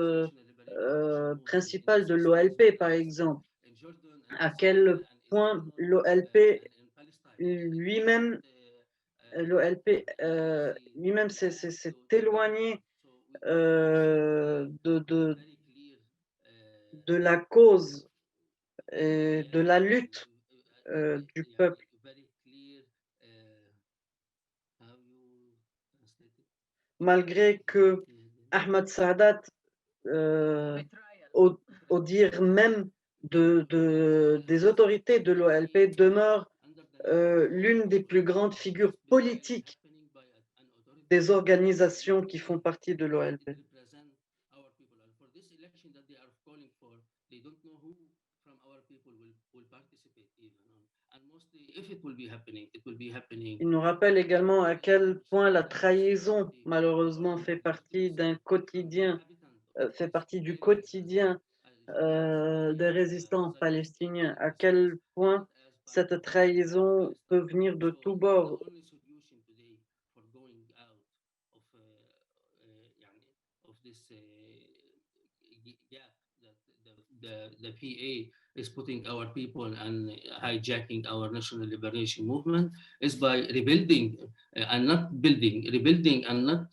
principale de l'OLP, par exemple. À quel point l'OLP lui-même s'est éloigné de la cause et de la lutte du peuple. Malgré que Ahmad Saadat, au dire même des autorités de l'OLP, demeure l'une des plus grandes figures politiques des organisations qui font partie de l'OLP. Il nous rappelle également à quel point la trahison, malheureusement, fait partie du quotidien des résistants palestiniens, à quel point cette trahison peut venir de tous bords. The PA is putting our people and hijacking our national liberation movement is by rebuilding and not building, rebuilding and not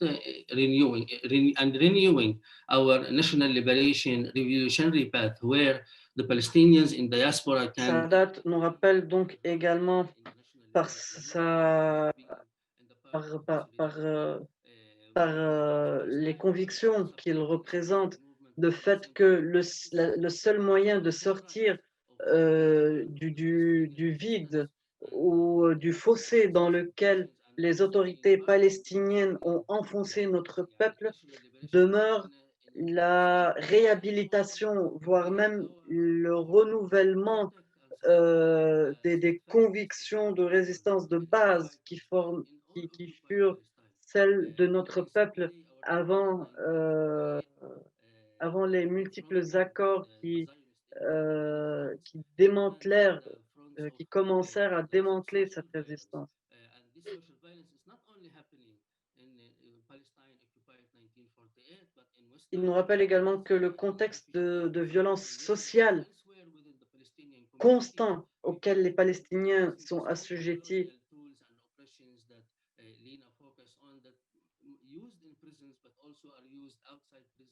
renewing our national liberation revolutionary path where the Palestinians in diaspora can. Saadat nous rappelle donc également par les convictions qu'il représente, le fait que le seul moyen de sortir du vide ou du fossé dans lequel les autorités palestiniennes ont enfoncé notre peuple demeure la réhabilitation, voire même le renouvellement des convictions de résistance de base qui furent celles de notre peuple avant les multiples accords qui démantelèrent, qui commencèrent à démanteler cette résistance. Il nous rappelle également que le contexte de violence sociale constant auquel les Palestiniens sont assujettis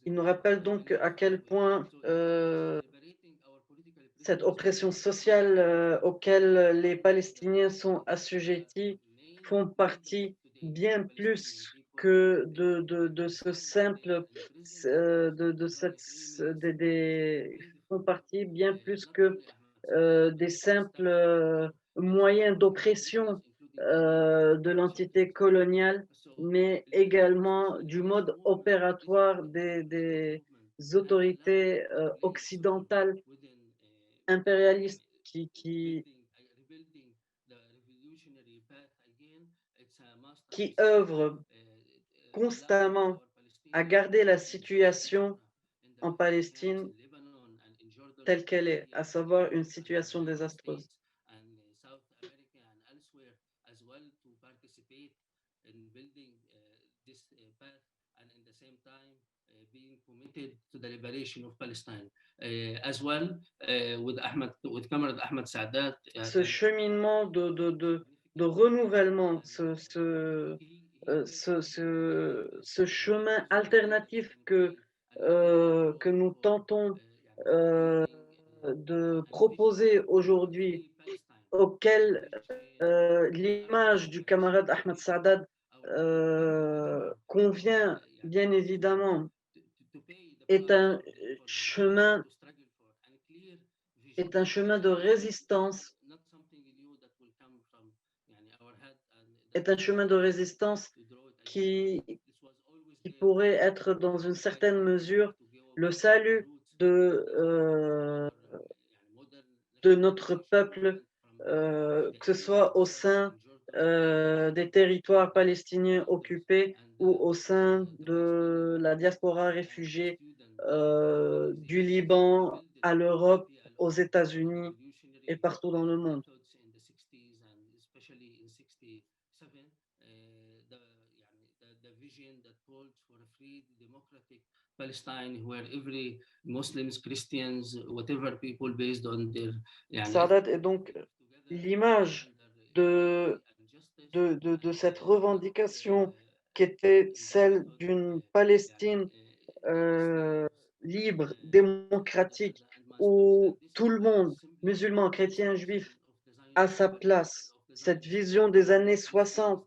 il nous rappelle donc à quel point cette oppression sociale auquel les Palestiniens sont assujettis font partie bien plus que de ce simple font partie bien plus que des simples moyens d'oppression de l'entité coloniale, mais également du mode opératoire des autorités occidentales impérialistes qui œuvrent constamment à garder la situation en Palestine telle qu'elle est, à savoir une situation désastreuse. To the liberation of Palestine, as well with Comrade Ahmad Saadat. Ce cheminement de renouvellement, ce chemin alternatif que nous tentons de proposer aujourd'hui, auquel l'image du camarade Ahmad Saadat convient bien évidemment, est un chemin de résistance, qui pourrait être dans une certaine mesure le salut de notre peuple, que ce soit au sein des territoires palestiniens occupés ou au sein de la diaspora réfugiée du Liban à l'Europe, aux États-Unis et partout dans le monde. in the 60s and especially in 67 the vision that called for a free democratic Palestine where every Muslims, Christians, whatever people based on their Sadat est donc l'image de cette revendication qui était celle d'une Palestine libre, démocratique, où tout le monde, musulmans, chrétiens, juifs, a sa place. Cette vision des années 60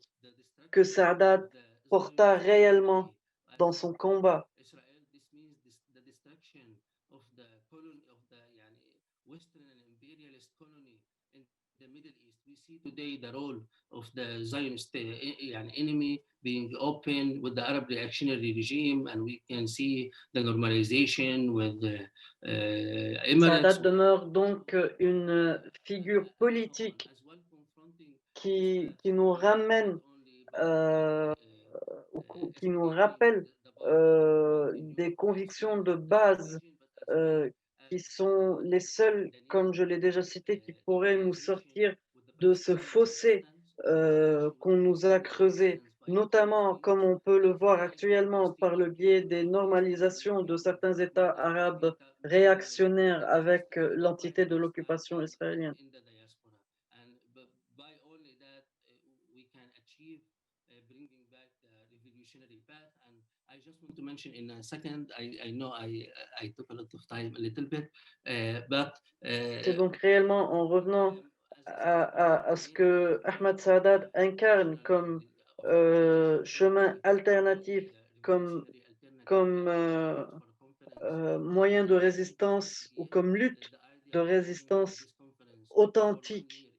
que Sadat porta réellement dans son combat. Israel, this means the destruction of the colony of the Western and imperialist colony in the Middle East. We see today the role of the Zionist enemy being open with the Arab reactionary regime, and we can see the normalization with the Sadat Emirates. demeure donc une figure politique qui nous ramène, qui nous rappelle des convictions de base qui sont les seules, comme je l'ai déjà cité, qui pourraient nous sortir de ce fossé qu'on nous a creusé, notamment comme on peut le voir actuellement par le biais des normalisations de certains États arabes réactionnaires avec l'entité de l'occupation israélienne. In the diaspora, and by only that we can achieve bringing back the revolutionary path. And I just want to mention in a second, I know I took a lot of time, a little bit, but C'est donc réellement en revenant à ce que Ahmad Sadat incarne comme chemin alternatif, comme moyen de résistance ou comme lutte de résistance authentique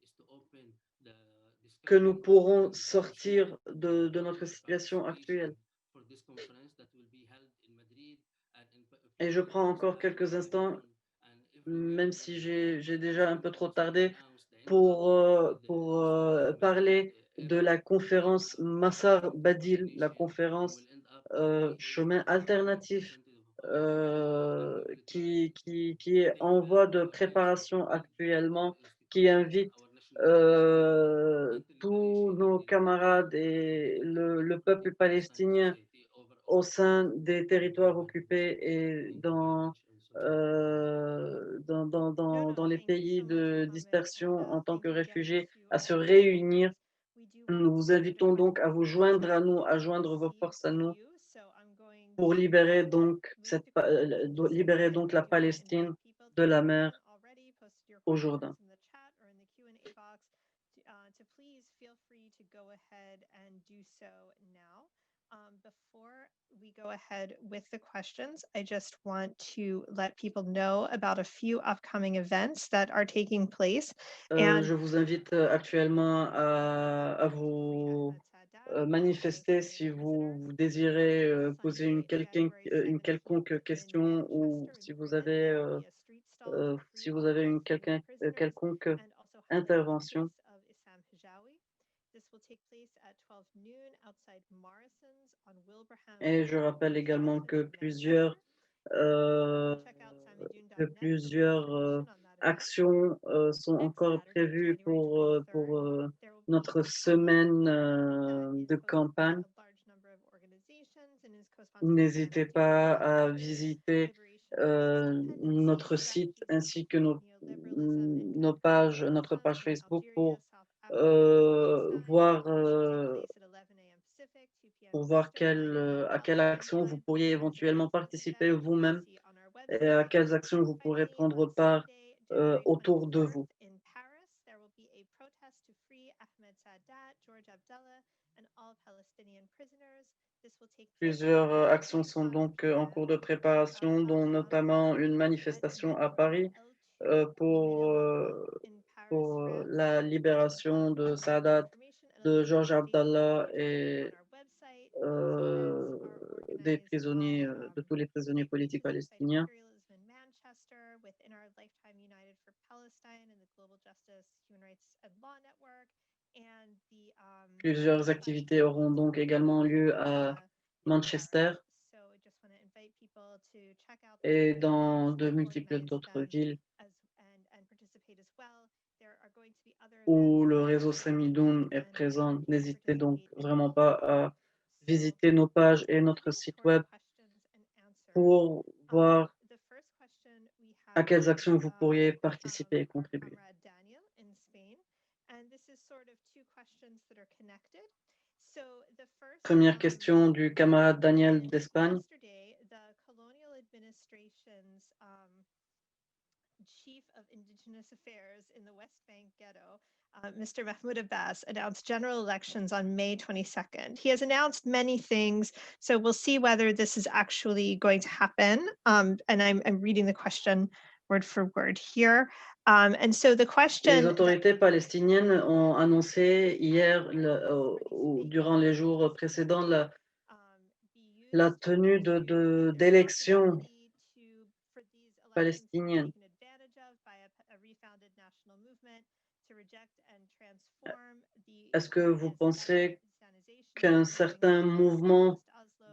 que nous pourrons sortir de notre situation actuelle. Et je prends encore quelques instants, même si j'ai déjà un peu trop tardé, pour parler de la conférence Massar Badil, la conférence chemin alternatif qui est en voie de préparation actuellement, qui invite tous nos camarades et le peuple palestinien au sein des territoires occupés et dans les pays de dispersion en tant que réfugiés à se réunir. Nous vous invitons donc à vous joindre à nous, à joindre vos forces à nous pour libérer donc la Palestine de la mer au Jourdain. To please feel free to go ahead and do so now. Before we go ahead with the questions, I just want to let people know about a few upcoming events that are taking place. Je vous invite actuellement à vous manifester si vous désirez poser une quelconque question ou si vous avez une quelconque intervention. Et je rappelle également que plusieurs actions sont encore prévues pour notre semaine de campagne. N'hésitez pas à visiter notre site ainsi que notre page Facebook pour voir à quelle action vous pourriez éventuellement participer vous-même et à quelles actions vous pourrez prendre part autour de vous. Plusieurs actions sont donc en cours de préparation, dont notamment une manifestation à Paris pour la libération de Sadat, de Georges Abdallah et des prisonniers, de tous les prisonniers politiques palestiniens. Plusieurs activités auront donc également lieu à Manchester. et dans de multiples d'autres villes où le réseau Samidoun est présent. N'hésitez donc vraiment pas à visiter nos pages et notre site web pour voir à quelles actions vous pourriez participer et contribuer. Première question du camarade Daniel d'Espagne. Chief of Indigenous Affairs in the West Bank Ghetto, Mr. Mahmoud Abbas, announced general elections on May 22nd. He has announced many things, so we'll see whether this is actually going to happen. And I'm reading the question word for word here. And so the question... Les autorités palestiniennes ont annoncé hier, durant les jours précédents, la tenue d'élections palestiniennes. Est-ce que vous pensez qu'un certain mouvement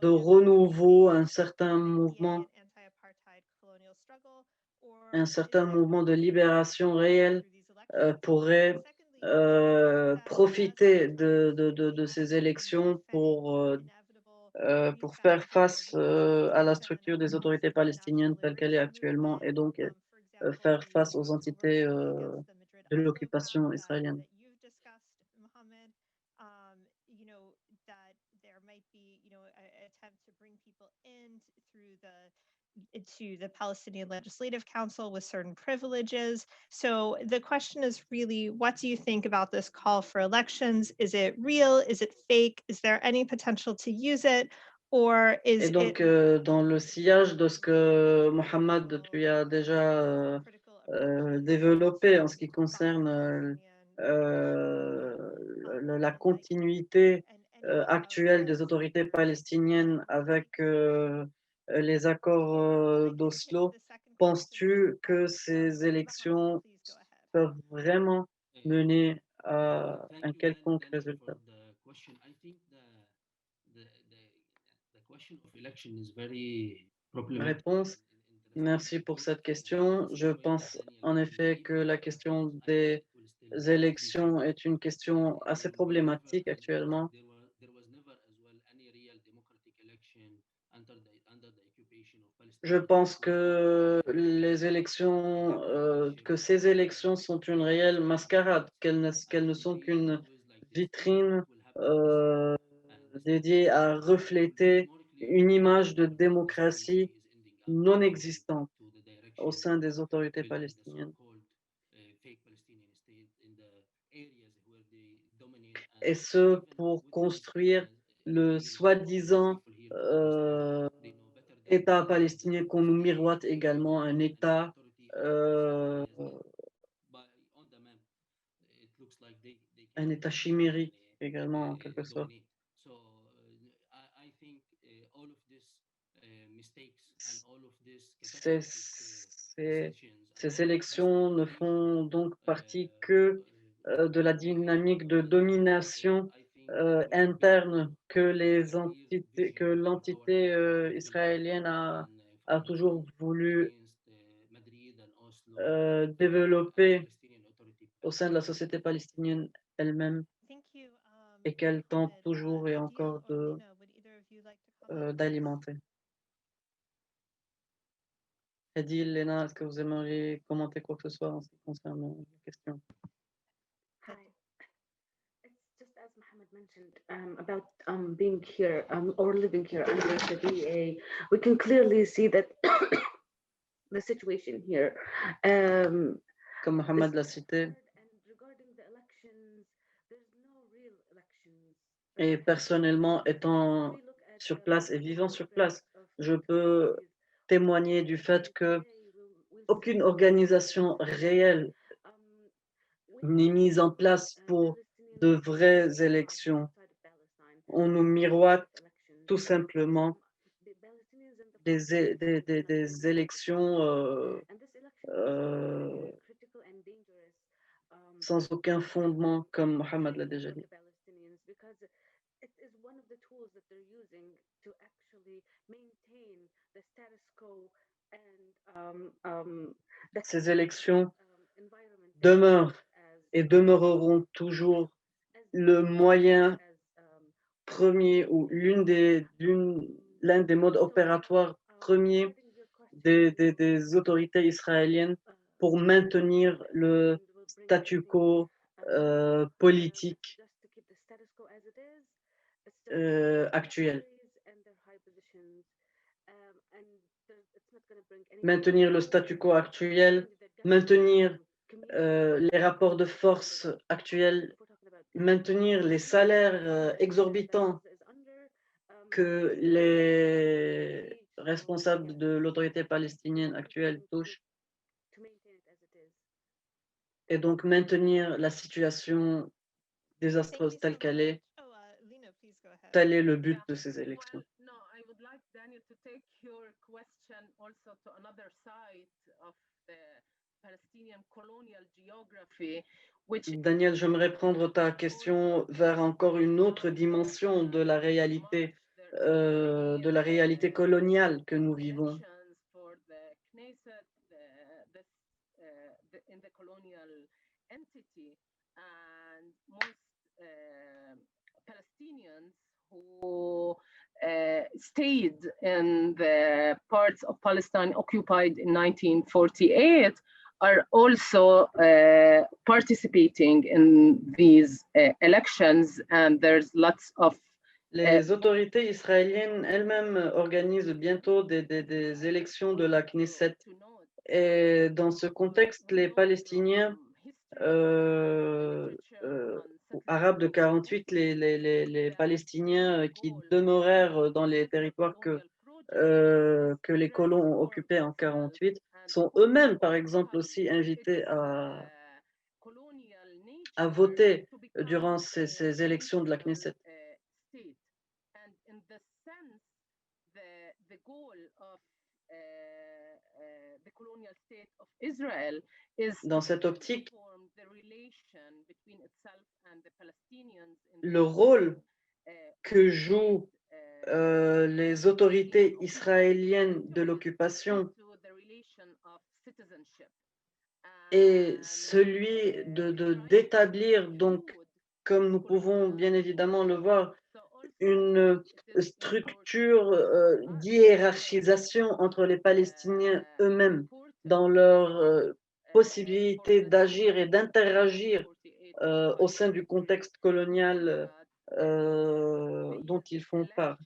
de renouveau, un certain mouvement de libération réelle pourrait profiter de ces élections pour faire face à la structure des autorités palestiniennes telle qu'elle est actuellement et donc faire face aux entités de l'occupation israélienne? To the Palestinian Legislative Council with certain privileges. So the question is really, what do you think about this call for elections? Is it real? Is it fake? Is there any potential to use it? Or is Et donc, dans le sillage de ce que Mohamed, tu as déjà développé en ce qui concerne la continuité actuelle des autorités palestiniennes avec les accords d'Oslo, penses-tu que ces élections peuvent vraiment mener à un quelconque résultat? Réponse. Merci pour cette question. Je pense en effet que la question des élections est une question assez problématique actuellement. Je pense que les élections, que ces élections sont une réelle mascarade, qu'elles ne sont qu'une vitrine dédiée à refléter une image de démocratie non existante au sein des autorités palestiniennes. Et ce, pour construire le soi-disant État palestinien qu'on nous miroite également, un État chimérique également en quelque sorte. Ces élections ne font donc partie que de la dynamique de domination interne que l'entité israélienne a toujours voulu développer au sein de la société palestinienne elle-même et qu'elle tente toujours et encore d'alimenter. Adil, Léna, est-ce que vous aimeriez commenter quoi que ce soit en ce qui concerne la question? Hi. It's just as Mohammed mentioned about being here or living here under the DA. We can clearly see that the situation here. Comme Mohammed l'a cité. Et personnellement, étant sur place et vivant sur place, je peux témoigner du fait que aucune organisation réelle n'est mise en place pour de vraies élections. On nous miroite tout simplement des élections sans aucun fondement, comme Mohammed l'a déjà dit. It is one of the tools that they're using to actually maintain the status ces élections demeurent et demeureront toujours le moyen premier ou l'un des modes opératoires premiers des autorités israéliennes pour maintenir le statu quo politique actuel. Maintenir le statu quo actuel, maintenir les rapports de force actuels, maintenir les salaires exorbitants que les responsables de l'autorité palestinienne actuelle touchent, et donc maintenir la situation désastreuse telle qu'elle est. Tel est le but de ces élections. No, I would like Daniel to take your question also to another side of the Palestinian colonial geography, which Daniel, j'aimerais prendre ta question vers encore une autre dimension de la réalité coloniale que nous vivons. for the Knesset, in the colonial entity, and most Palestinians who stayed in the parts of Palestine occupied in 1948 are also participating in these elections, and there's lots of Les autorités israéliennes elles-mêmes organisent bientôt des élections de la Knesset. Et dans ce contexte, les Palestiniens arabes de 48, les Palestiniens qui demeurèrent dans les territoires que les colons ont occupés en 48 sont eux-mêmes, par exemple, aussi invités à voter durant ces élections de la Knesset. Dans cette optique, le rôle que jouent les autorités israéliennes de l'occupation est celui d'établir, donc, comme nous pouvons bien évidemment le voir, une structure d'hiérarchisation entre les Palestiniens eux-mêmes dans leur possibilité d'agir et d'interagir au sein du contexte colonial dont ils font part.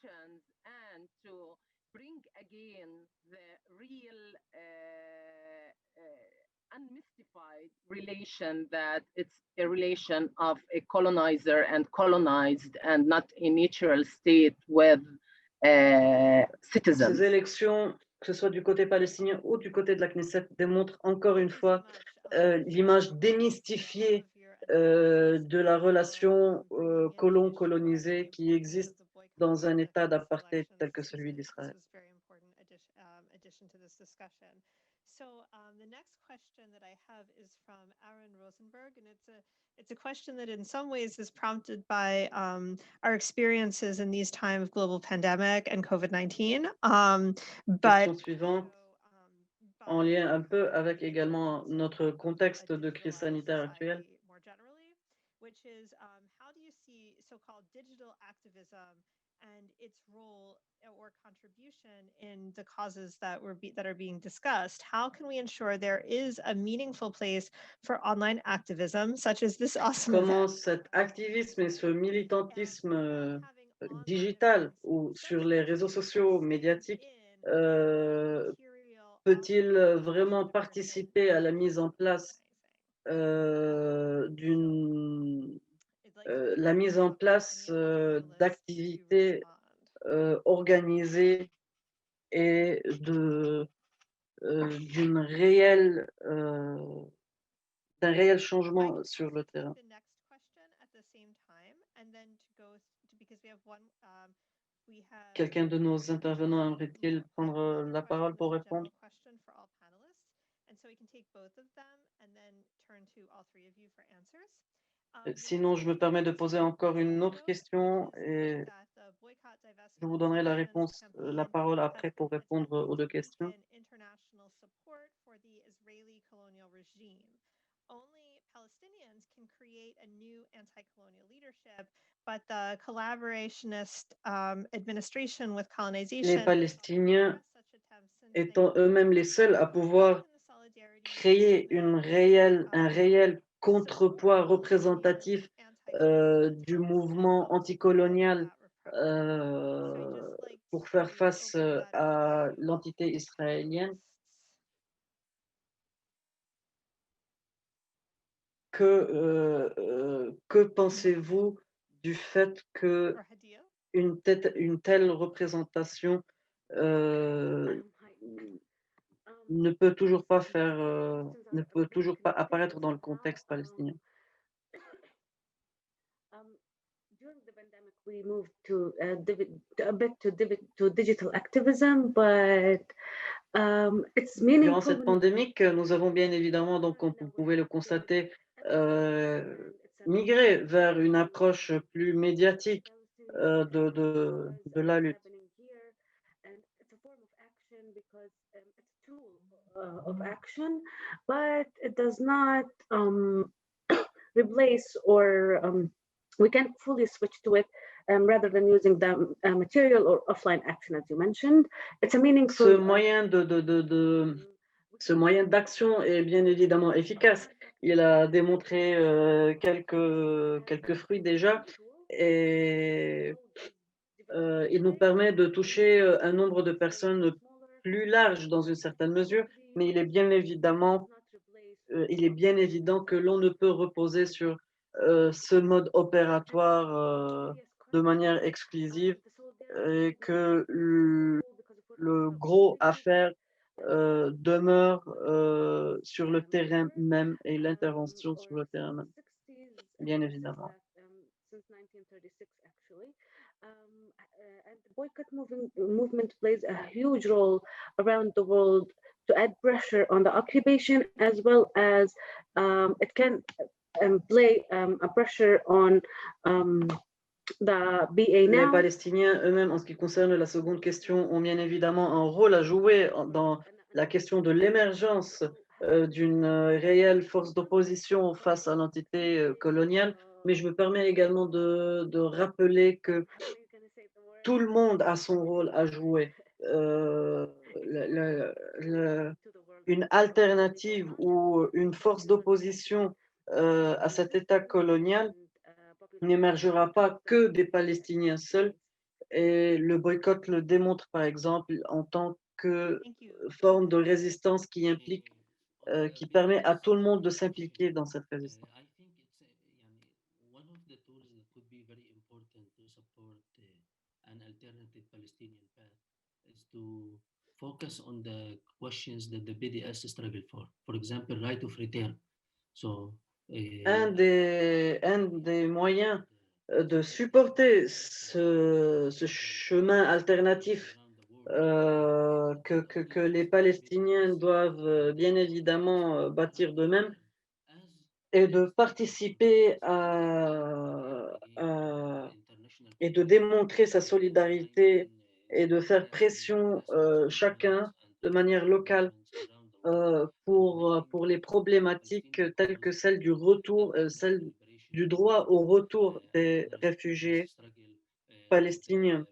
Unmystified relation that it's a relation of a colonizer and colonized and not a natural state with citizens. Ces élections, que ce soit du côté palestinien ou du côté de la Knesset, démontrent encore une fois l'image démystifiée de la relation colon-colonisée qui existe dans un état d'apartheid tel que celui d'Israël. So the next question that I have is from Aaron Rosenberg, and it's a question that in some ways is prompted by our experiences in these times of global pandemic and COVID-19. Question suivante, en lien un peu avec également notre contexte de crise sanitaire actuelle. More generally, which is how do you see so-called digital activism and its role or contribution in the causes that are being discussed? How can we ensure there is a meaningful place for online activism, such as this awesome Comment event? cet activisme et ce militantisme digital ou sur les réseaux sociaux médiatiques peut-il vraiment participer à la mise en place d'activités organisées et d'un réel changement sur le terrain. Quelqu'un de nos intervenants aimerait-il prendre la parole pour répondre? Sinon, je me permets de poser encore une autre question et je vous donnerai la parole après pour répondre aux deux questions. regime. Only Palestinians can create a new anti-colonial leadership, but the collaborationist administration with Les colonization Palestiniens such attempts since étant eux-mêmes les seuls à pouvoir créer un réel contrepoids représentatif du mouvement anticolonial pour faire face à l'entité israélienne. Que pensez-vous du fait que une telle représentation ne peut toujours pas apparaître dans le contexte palestinien? During the pandemic, we moved to digital activism, but it's Durant meaningful. cette pandémie, nous avons bien évidemment, donc comme vous pouvez le constater, migré vers une approche plus médiatique de la lutte. Of action, but it does not replace or we can't fully switch to it rather than using the material or offline action as you mentioned. It's a meaningful. Ce moyen d'action est bien évidemment efficace. Il a démontré quelques fruits déjà et il nous permet de toucher un nombre de personnes plus large dans une certaine mesure, mais il est bien évident que l'on ne peut reposer sur ce mode opératoire de manière exclusive et que le gros à faire demeure sur le terrain même et l'intervention sur le terrain même, bien évidemment. Since 1936, actually. And the boycott movement plays a huge role around the world to add pressure on the occupation, as well as it can play a pressure on the BA now. Les Palestiniens eux-mêmes, en ce qui concerne la seconde question, ont bien évidemment un rôle à jouer dans la question de l'émergence d'une réelle force d'opposition face à l'entité coloniale. Mais je me permets également de rappeler que tout le monde a son rôle à jouer. Une alternative ou une force d'opposition à cet État colonial n'émergera pas que des Palestiniens seuls. Et le boycott le démontre, par exemple, en tant que forme de résistance qui permet à tout le monde de s'impliquer dans cette résistance. One of the tools that could be very important to support an alternative Palestinian path is to focus on the questions that the BDS struggle for. For example, right of return. So, un des moyens de supporter ce chemin alternatif que les Palestiniens doivent bien évidemment bâtir d'eux-mêmes et de participer et de démontrer sa solidarité et de faire pression chacun de manière locale pour les problématiques telles que celle du retour, celle du droit au retour des réfugiés palestiniens.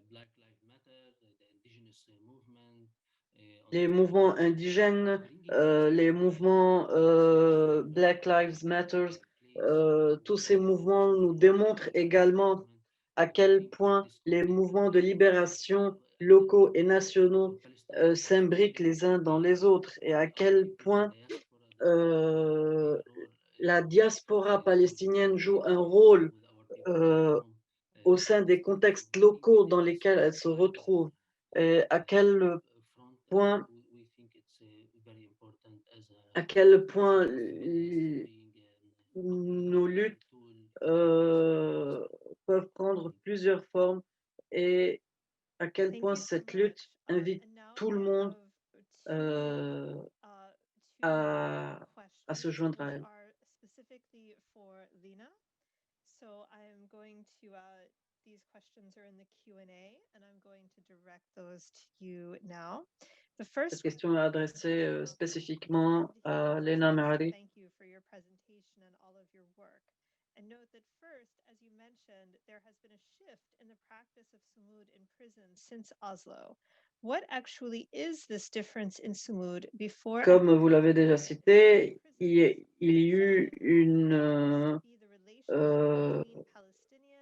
Les mouvements indigènes, les mouvements Black Lives Matter, tous ces mouvements nous démontrent également à quel point les mouvements de libération locaux et nationaux s'imbriquent les uns dans les autres et à quel point la diaspora palestinienne joue un rôle au sein des contextes locaux dans lesquels elle se retrouve et à quel point nos luttes peuvent prendre plusieurs formes et à quel point cette lutte invite tout le monde à se joindre à elle. So I'm going to, these questions are in the Q&A and I'm going to direct those to you now. Cette question est adressée spécifiquement à Lena Mehari. Thank you for your presentation and all of your work. And note that first, as you mentioned, there has been a shift in the practice of Sumud in prison since Oslo. What actually is this difference in Sumud before? Comme vous l'avez déjà cité, il y eut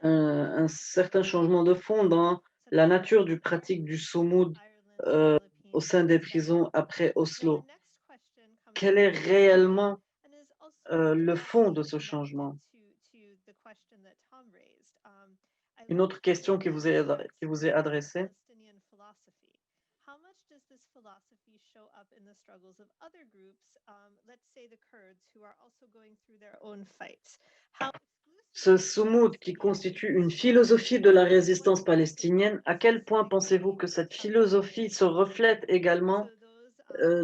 un certain changement de fond dans la nature du pratique du Sumud au sein des prisons après Oslo. Quel est réellement le fond de ce changement? Une autre question qui vous est adressée. How much does this philosophy show up in the struggles of other groups, let's say the Kurds, who are also going through their own fights? Ce Sumud qui constitue une philosophie de la résistance palestinienne, à quel point pensez-vous que cette philosophie se reflète également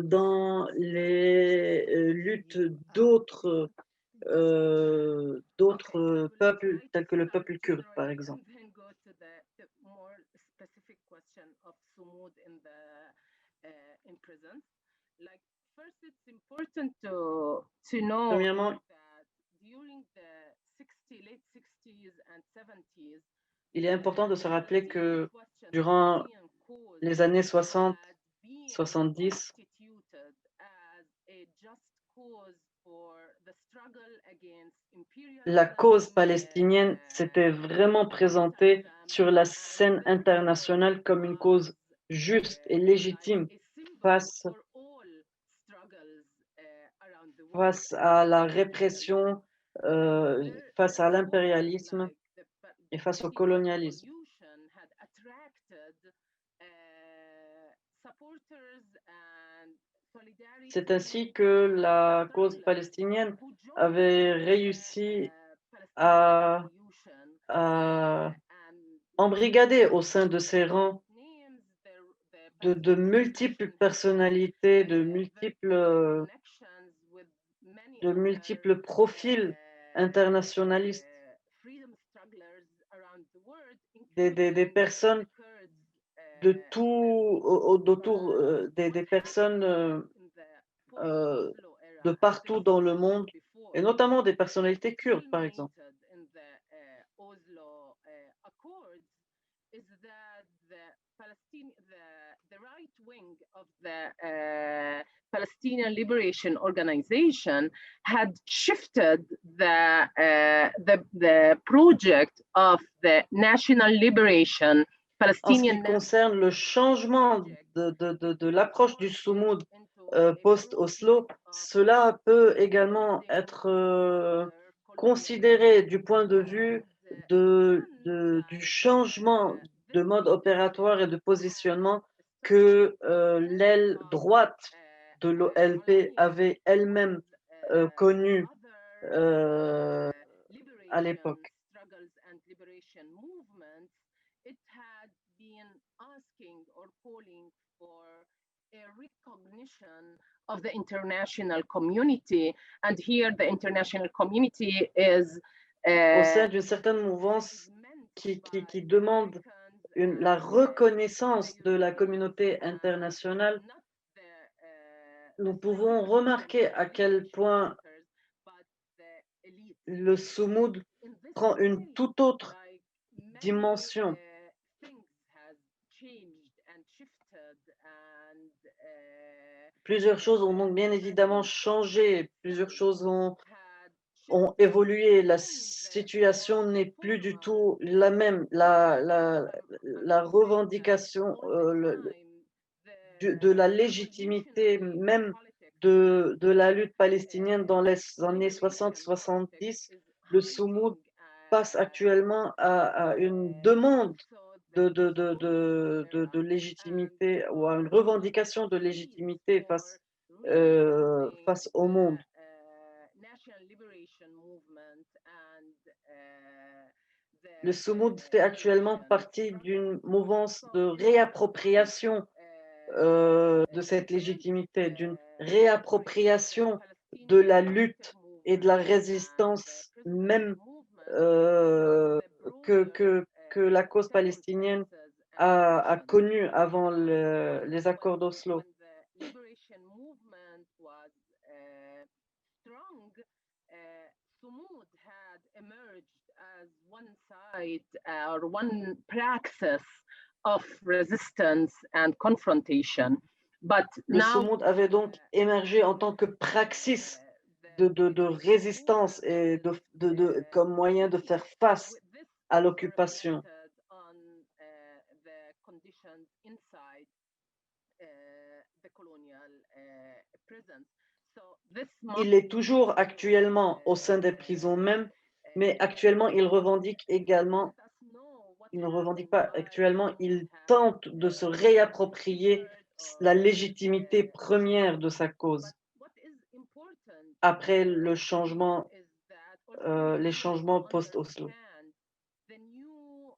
dans les luttes d'autres peuples, tels que le peuple kurde, par exemple? Premièrement, il est important de se rappeler que durant les années 60, 70, la cause palestinienne s'était vraiment présentée sur la scène internationale comme une cause juste et légitime face à la répression, face à l'impérialisme et face au colonialisme. C'est ainsi que la cause palestinienne avait réussi à embrigader au sein de ses rangs de multiples personnalités, de multiples profils internationalistes, des personnes de tout autour, des personnes de partout dans le monde, et notamment des personnalités kurdes, par exemple. Palestinian Liberation Organization had shifted the project of the national liberation En ce qui Palestinian concerne le changement de l'approche du Sumud post-Oslo, cela peut également être considéré du point de vue du changement de mode opératoire et de positionnement que l'aile droite de l'OLP avait elle-même connu à l'époque. It had been asking or calling for a recognition of the international community, and here the international community is au sein d'une certaine mouvance qui demande la reconnaissance de la communauté internationale. Nous pouvons remarquer à quel point le Sumud prend une toute autre dimension. Plusieurs choses ont donc bien évidemment changé, plusieurs choses ont évolué, la situation n'est plus du tout la même, la revendication de la légitimité même de la lutte palestinienne dans les années 60-70, le Sumud passe actuellement à une demande de légitimité ou à une revendication de légitimité face au monde. Le Sumud fait actuellement partie d'une mouvance de réappropriation de cette légitimité, d'une réappropriation de la lutte et de la résistance même que la cause palestinienne a connue avant les accords d'Oslo. Sumud had emerged as one side or one praxis of resistance and confrontation. But Le now Sumud avait donc émergé en tant que praxis de résistance et comme moyen de faire face à l'occupation. on the conditions inside the colonial prisons. So this Il est toujours actuellement au sein des prisons même, mais actuellement il revendique également, il ne revendique pas actuellement, il tente de se réapproprier la légitimité première de sa cause. Après le changement, les changements post-Oslo. the new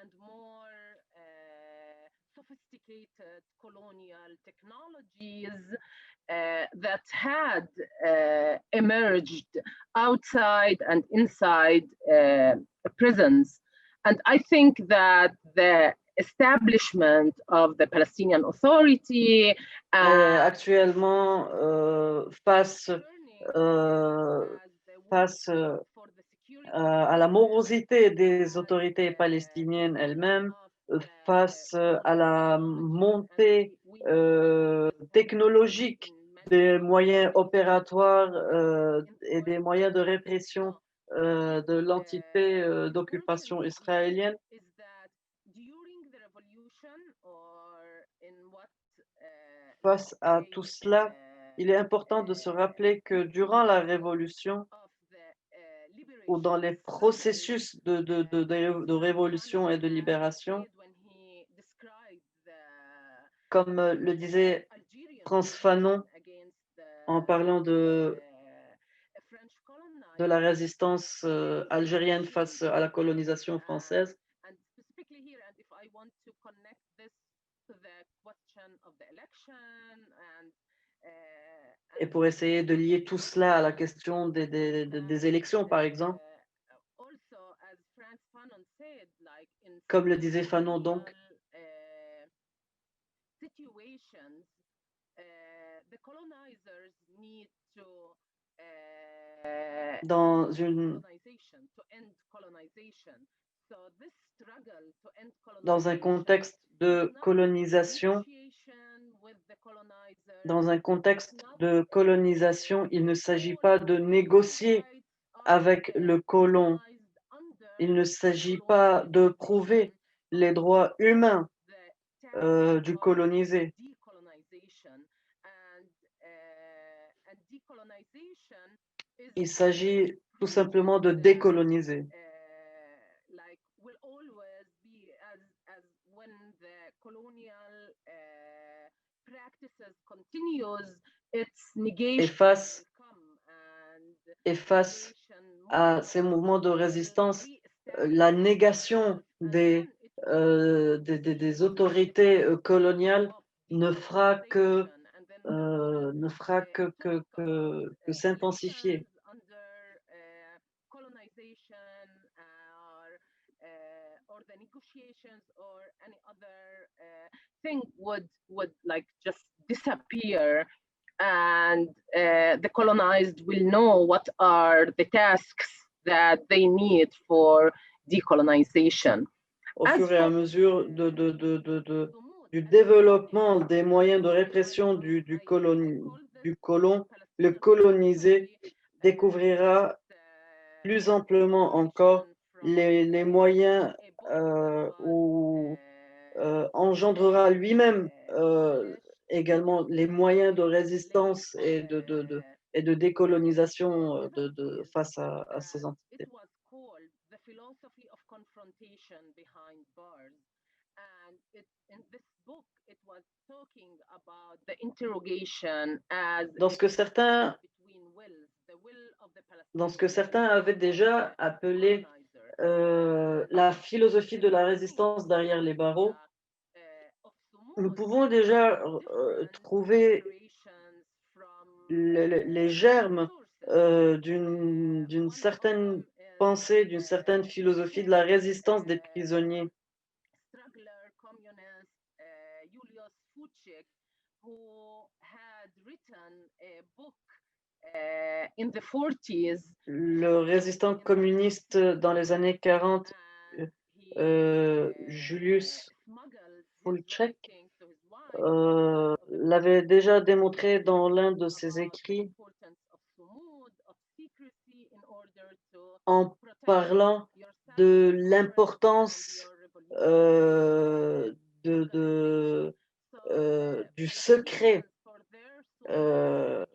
and more sophisticated colonial technologies that had emerged outside and inside prisons. And I think that the establishment of the Palestinian Authority actuellement face à la morosité des autorités palestiniennes elles-mêmes, face à la montée technologique des moyens opératoires et des moyens de répression de l'entité d'occupation israélienne. Face à tout cela, il est important de se rappeler que durant la Révolution ou dans les processus de révolution et de libération, comme le disait Frantz Fanon en parlant de la résistance algérienne face à la colonisation française, et pour essayer de lier tout cela à la question des élections, par exemple, comme le disait Fanon donc, dans un contexte de colonisation, il ne s'agit pas de négocier avec le colon, il ne s'agit pas de prouver les droits humains du colonisé. Il s'agit tout simplement de décoloniser. Et face à ces mouvements de résistance, la négation des autorités coloniales ne fera que s'intensifier. Or the negotiations or any other thing would like just disappear, and the colonized will know what are the tasks that they need for decolonization. Au fur et à mesure du développement des moyens de répression du colon, le colonisé découvrira plus amplement encore les moyens ou engendrera lui-même également les moyens de résistance et de décolonisation face à ces entités. Dans ce que certains avaient déjà appelé la philosophie de la résistance derrière les barreaux, nous pouvons déjà trouver les germes d'une certaine pensée, d'une certaine philosophie de la résistance des prisonniers. in the 40s. Le résistant communiste dans les années 40, Julius Fulček, l'avait déjà démontré dans l'un de ses écrits en parlant de l'importance du secret, le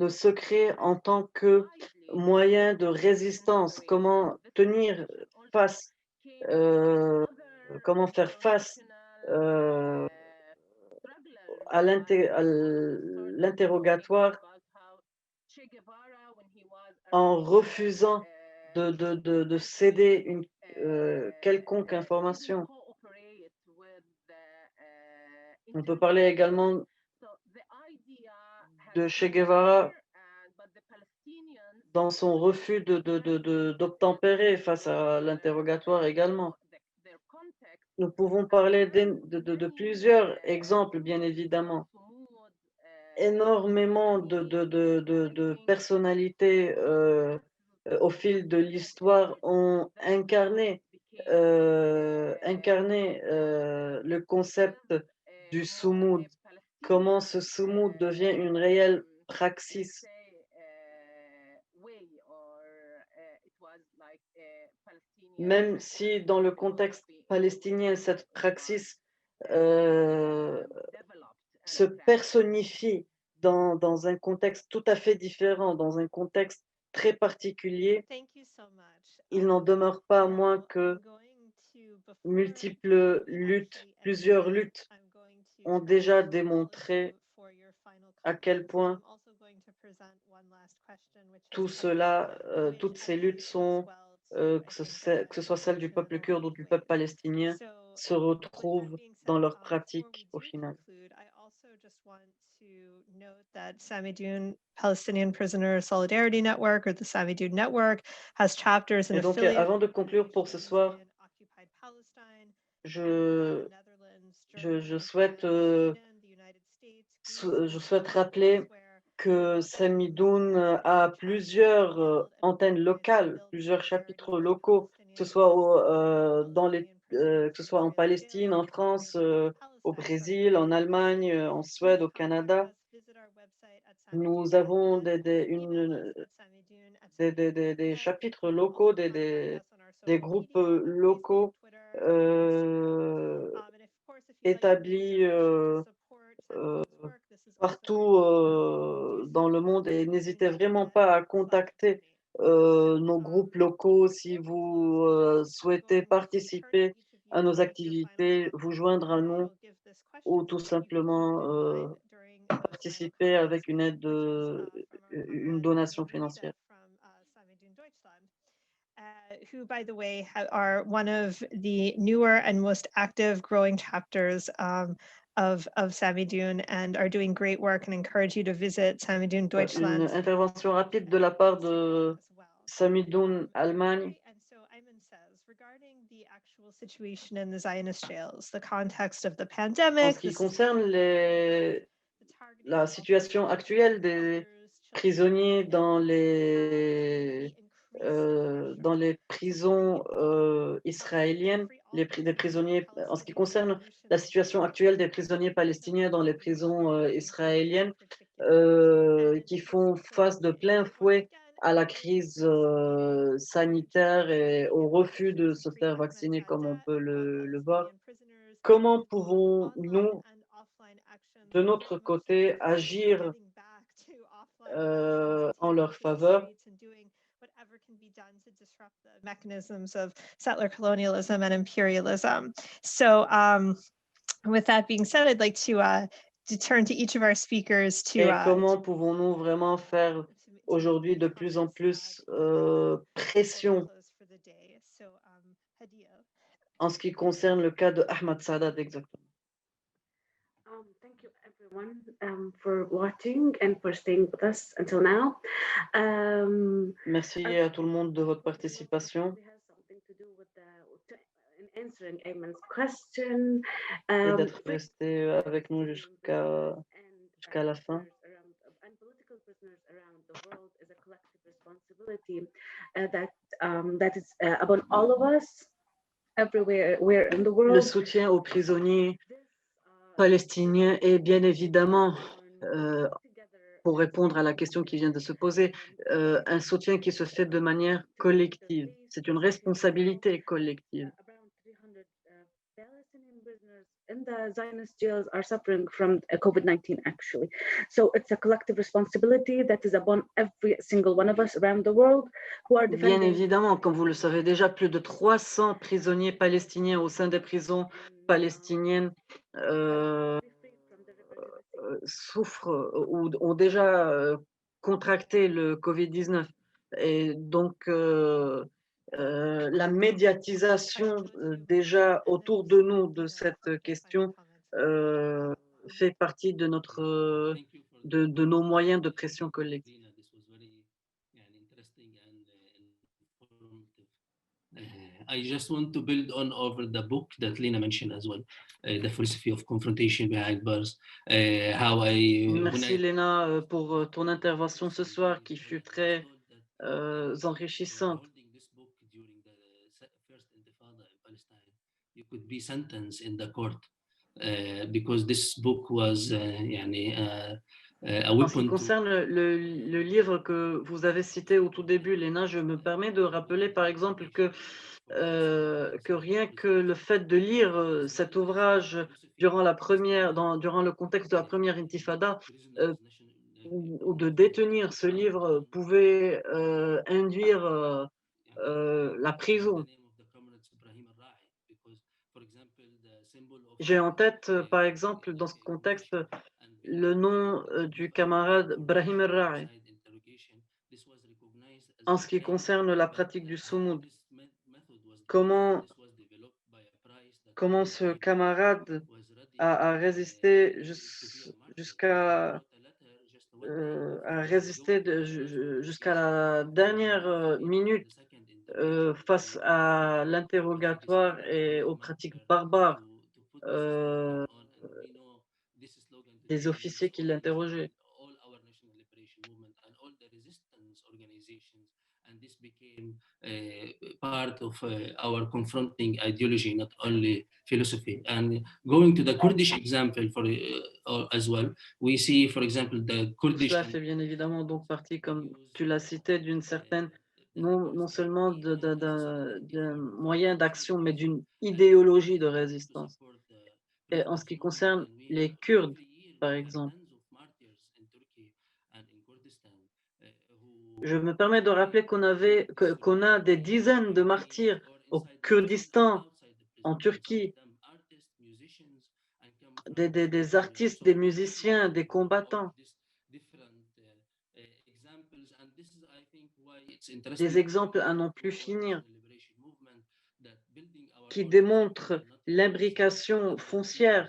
secret en tant que moyen de résistance, comment tenir face, comment faire face à l'interrogatoire en refusant de céder une quelconque information. On peut parler également de Che Guevara dans son refus d'obtempérer face à l'interrogatoire également. Nous pouvons parler de plusieurs exemples, bien évidemment. Énormément de personnalités au fil de l'histoire ont incarné le concept du sumud, comment ce sumud devient une réelle praxis. Même si dans le contexte palestinien, cette praxis se personnifie dans un contexte tout à fait différent, dans un contexte très particulier, il n'en demeure pas moins que multiples luttes, plusieurs luttes ont déjà démontré à quel point tout cela, toutes ces luttes sont, que ce soit celle du peuple kurde ou du peuple palestinien, se retrouvent dans leur pratique au final. That Samidoun Palestinian Prisoner Solidarity Network, or the Samidoun Network, has chapters and Et donc, affiliates avant de conclure pour ce soir, je souhaite rappeler que Samidoun a plusieurs antennes locales, plusieurs chapitres locaux, que ce soit que ce soit en Palestine, en France, au Brésil, en Allemagne, en Suède, au Canada. Nous avons des chapitres locaux, des groupes locaux établis partout dans le monde, et n'hésitez vraiment pas à contacter nos groupes locaux si vous souhaitez participer à nos activités, vous joindre à nous ou tout simplement participer avec une aide, une donation financière. Who, by the way, are one of the newer and most active growing chapters of Samidoun and are doing great work, and encourage you to visit Samidoun Une Deutschland. intervention rapide de la part de Samidoun Allemagne. Regarding the actual situation in the Zionist jails, the context of the En pandemic, ce qui concerne la situation actuelle des prisonniers dans les prisons israéliennes, des prisonniers, en ce qui concerne la situation actuelle des prisonniers palestiniens dans les prisons israéliennes, qui font face de plein fouet à la crise sanitaire et au refus de se faire vacciner, comme on peut le voir. Comment pouvons-nous, de notre côté, agir en leur faveur? Mechanisms of settler colonialism and imperialism. So, with that being said, I'd like to turn to each of our speakers to. Et comment pouvons-nous vraiment faire aujourd'hui de plus en plus pression en ce qui concerne le cas de Ahmad Saadat exactement? Thank you everyone for watching and for staying with us until now. Merci à tout le monde de votre participation. Answering Ayman's question. Et d'être resté avec nous jusqu'à la fin. And political prisoners around the world that is upon all of us everywhere in the Le world. soutien aux prisonniers palestiniens est bien évidemment, pour répondre à la question qui vient de se poser, un soutien qui se fait de manière collective. C'est une responsabilité collective. Palestinian prisoners in the Zionist jails are suffering from COVID-19, actually. So it's a collective responsibility that is upon every single one of us around the world who are Bien defending. évidemment, comme vous le savez déjà, plus de 300 prisonniers palestiniens au sein des prisons palestiniennes souffrent ou ont déjà contracté le Covid-19. Et donc, la médiatisation déjà autour de nous de cette question fait partie de de nos moyens de pression collective. Lina, this was very interesting and informative. I just want to build on over the book that Lina mentioned as well, the philosophy of confrontation behind bars. How Merci Léna pour ton intervention ce soir qui fut très enrichissante. holding this book during the first Intifada in Palestine, you could be sentenced in the court because this book was a En ce qui weapon. concerne le livre que vous avez cité au tout début, Léna, je me permets de rappeler par exemple que rien que le fait de lire cet ouvrage durant durant le contexte de la première intifada, ou de détenir ce livre pouvait induire la prison. J'ai en tête, par exemple, dans ce contexte, le nom du camarade Brahim El-Ra'i. En ce qui concerne la pratique du soumoud, comment ce camarade a résisté jusqu'à la dernière minute face à l'interrogatoire et aux pratiques barbares des officiers qui l'interrogeaient. All our national liberation movement and all the resistance organizations, and this became part of our confronting ideology, not only philosophy. And going to the Kurdish example as well, we see, for example, the Kurdish. Cela fait bien évidemment donc partie, comme tu l'as cité, d'une certaine, non seulement d'un moyen d'action, mais d'une idéologie de résistance. Et en ce qui concerne les Kurdes, par exemple, je me permets de rappeler qu'on a des dizaines de martyrs au Kurdistan, en Turquie, des artistes, des musiciens, des combattants. Des exemples à n'en plus finir, qui démontrent l'imbrication foncière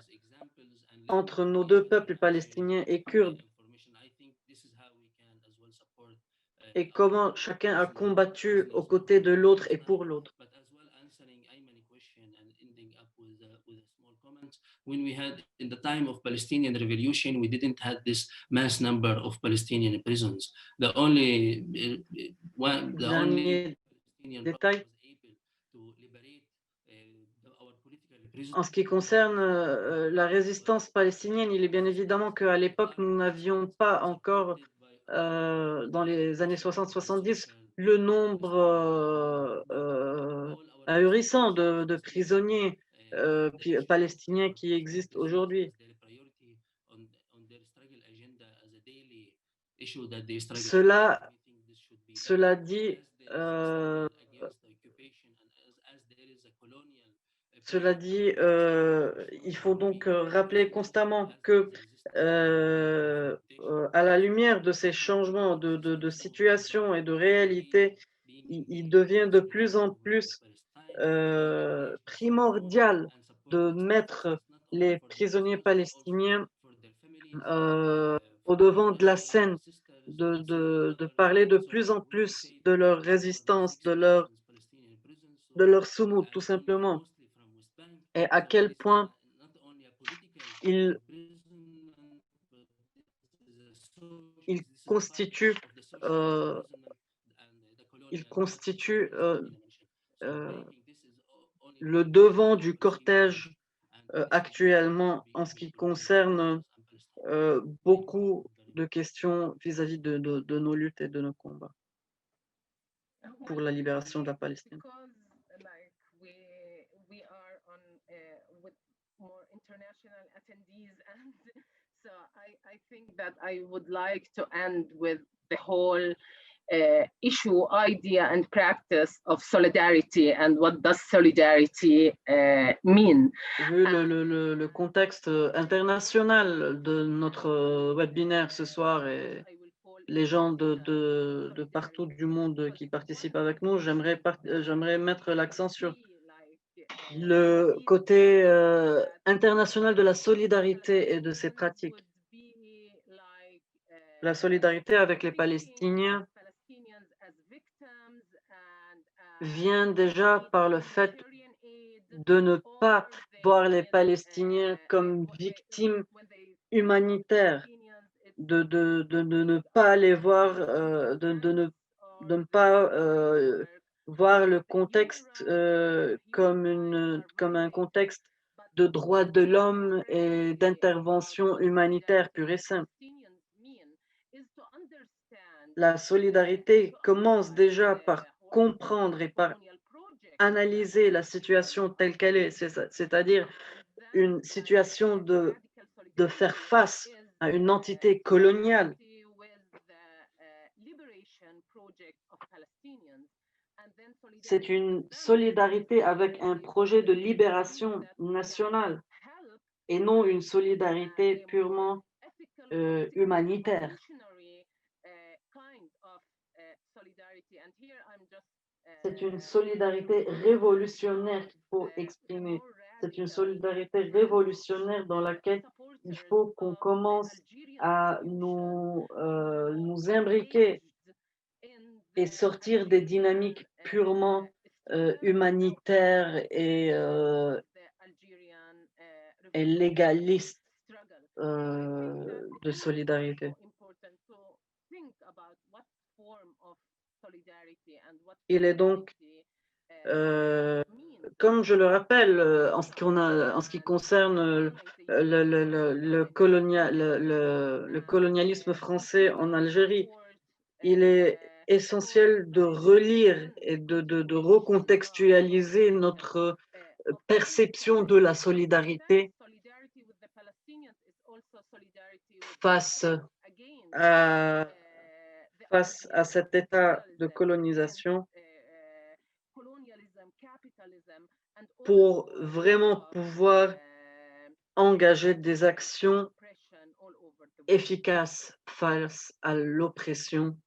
entre nos deux peuples palestiniens et kurdes, et comment chacun a combattu aux côtés de l'autre et pour l'autre. When we had, in the time of Palestinian revolution, we didn't have this mass number of Palestinian prisons. The only détail. En ce qui concerne la résistance palestinienne, il est bien évidemment qu'à l'époque, nous n'avions pas encore, dans les années 60-70, le nombre ahurissant de prisonniers palestiniens qui existent aujourd'hui. Cela dit, il faut donc rappeler constamment que, à la lumière de ces changements de situation et de réalité, il devient de plus en plus primordial de mettre les prisonniers palestiniens au devant de la scène, de parler de plus en plus de leur résistance, de leur soumoud, tout simplement, et à quel point ils constituent il constitue le devant du cortège actuellement en ce qui concerne beaucoup de questions vis-à-vis de nos luttes et de nos combats pour la libération de la Palestine. We are on with more international attendees, and so I think that I would like to end with the whole issue, idea, and practice of solidarity, and what does solidarity mean? Vu le contexte international de notre webinaire ce soir et les gens de partout du monde qui participent avec nous, j'aimerais mettre l'accent sur le côté international de la solidarité et de ses pratiques. La solidarité avec les Palestiniens vient déjà par le fait de ne pas voir les Palestiniens comme victimes humanitaires, de ne pas les voir, de ne pas voir le contexte comme un contexte de droits de l'homme et d'intervention humanitaire pure et simple. La solidarité commence déjà par comprendre et par analyser la situation telle qu'elle est, c'est-à-dire une situation de faire face à une entité coloniale. C'est une solidarité avec un projet de libération nationale et non une solidarité purement humanitaire. C'est une solidarité révolutionnaire qu'il faut exprimer. C'est une solidarité révolutionnaire dans laquelle il faut qu'on commence à nous imbriquer et sortir des dynamiques purement humanitaires et légalistes de solidarité. Il est donc, comme je le rappelle, en ce qui concerne le colonialisme français en Algérie, il est essentiel de relire et de recontextualiser notre perception de la solidarité face à cet état de colonisation pour vraiment pouvoir engager des actions efficaces face à l'oppression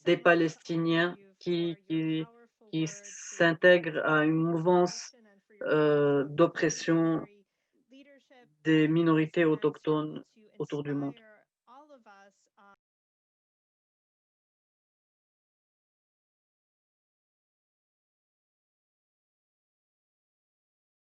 des Palestiniens qui s'intègrent à une mouvance d'oppression des minorités autochtones autour du monde.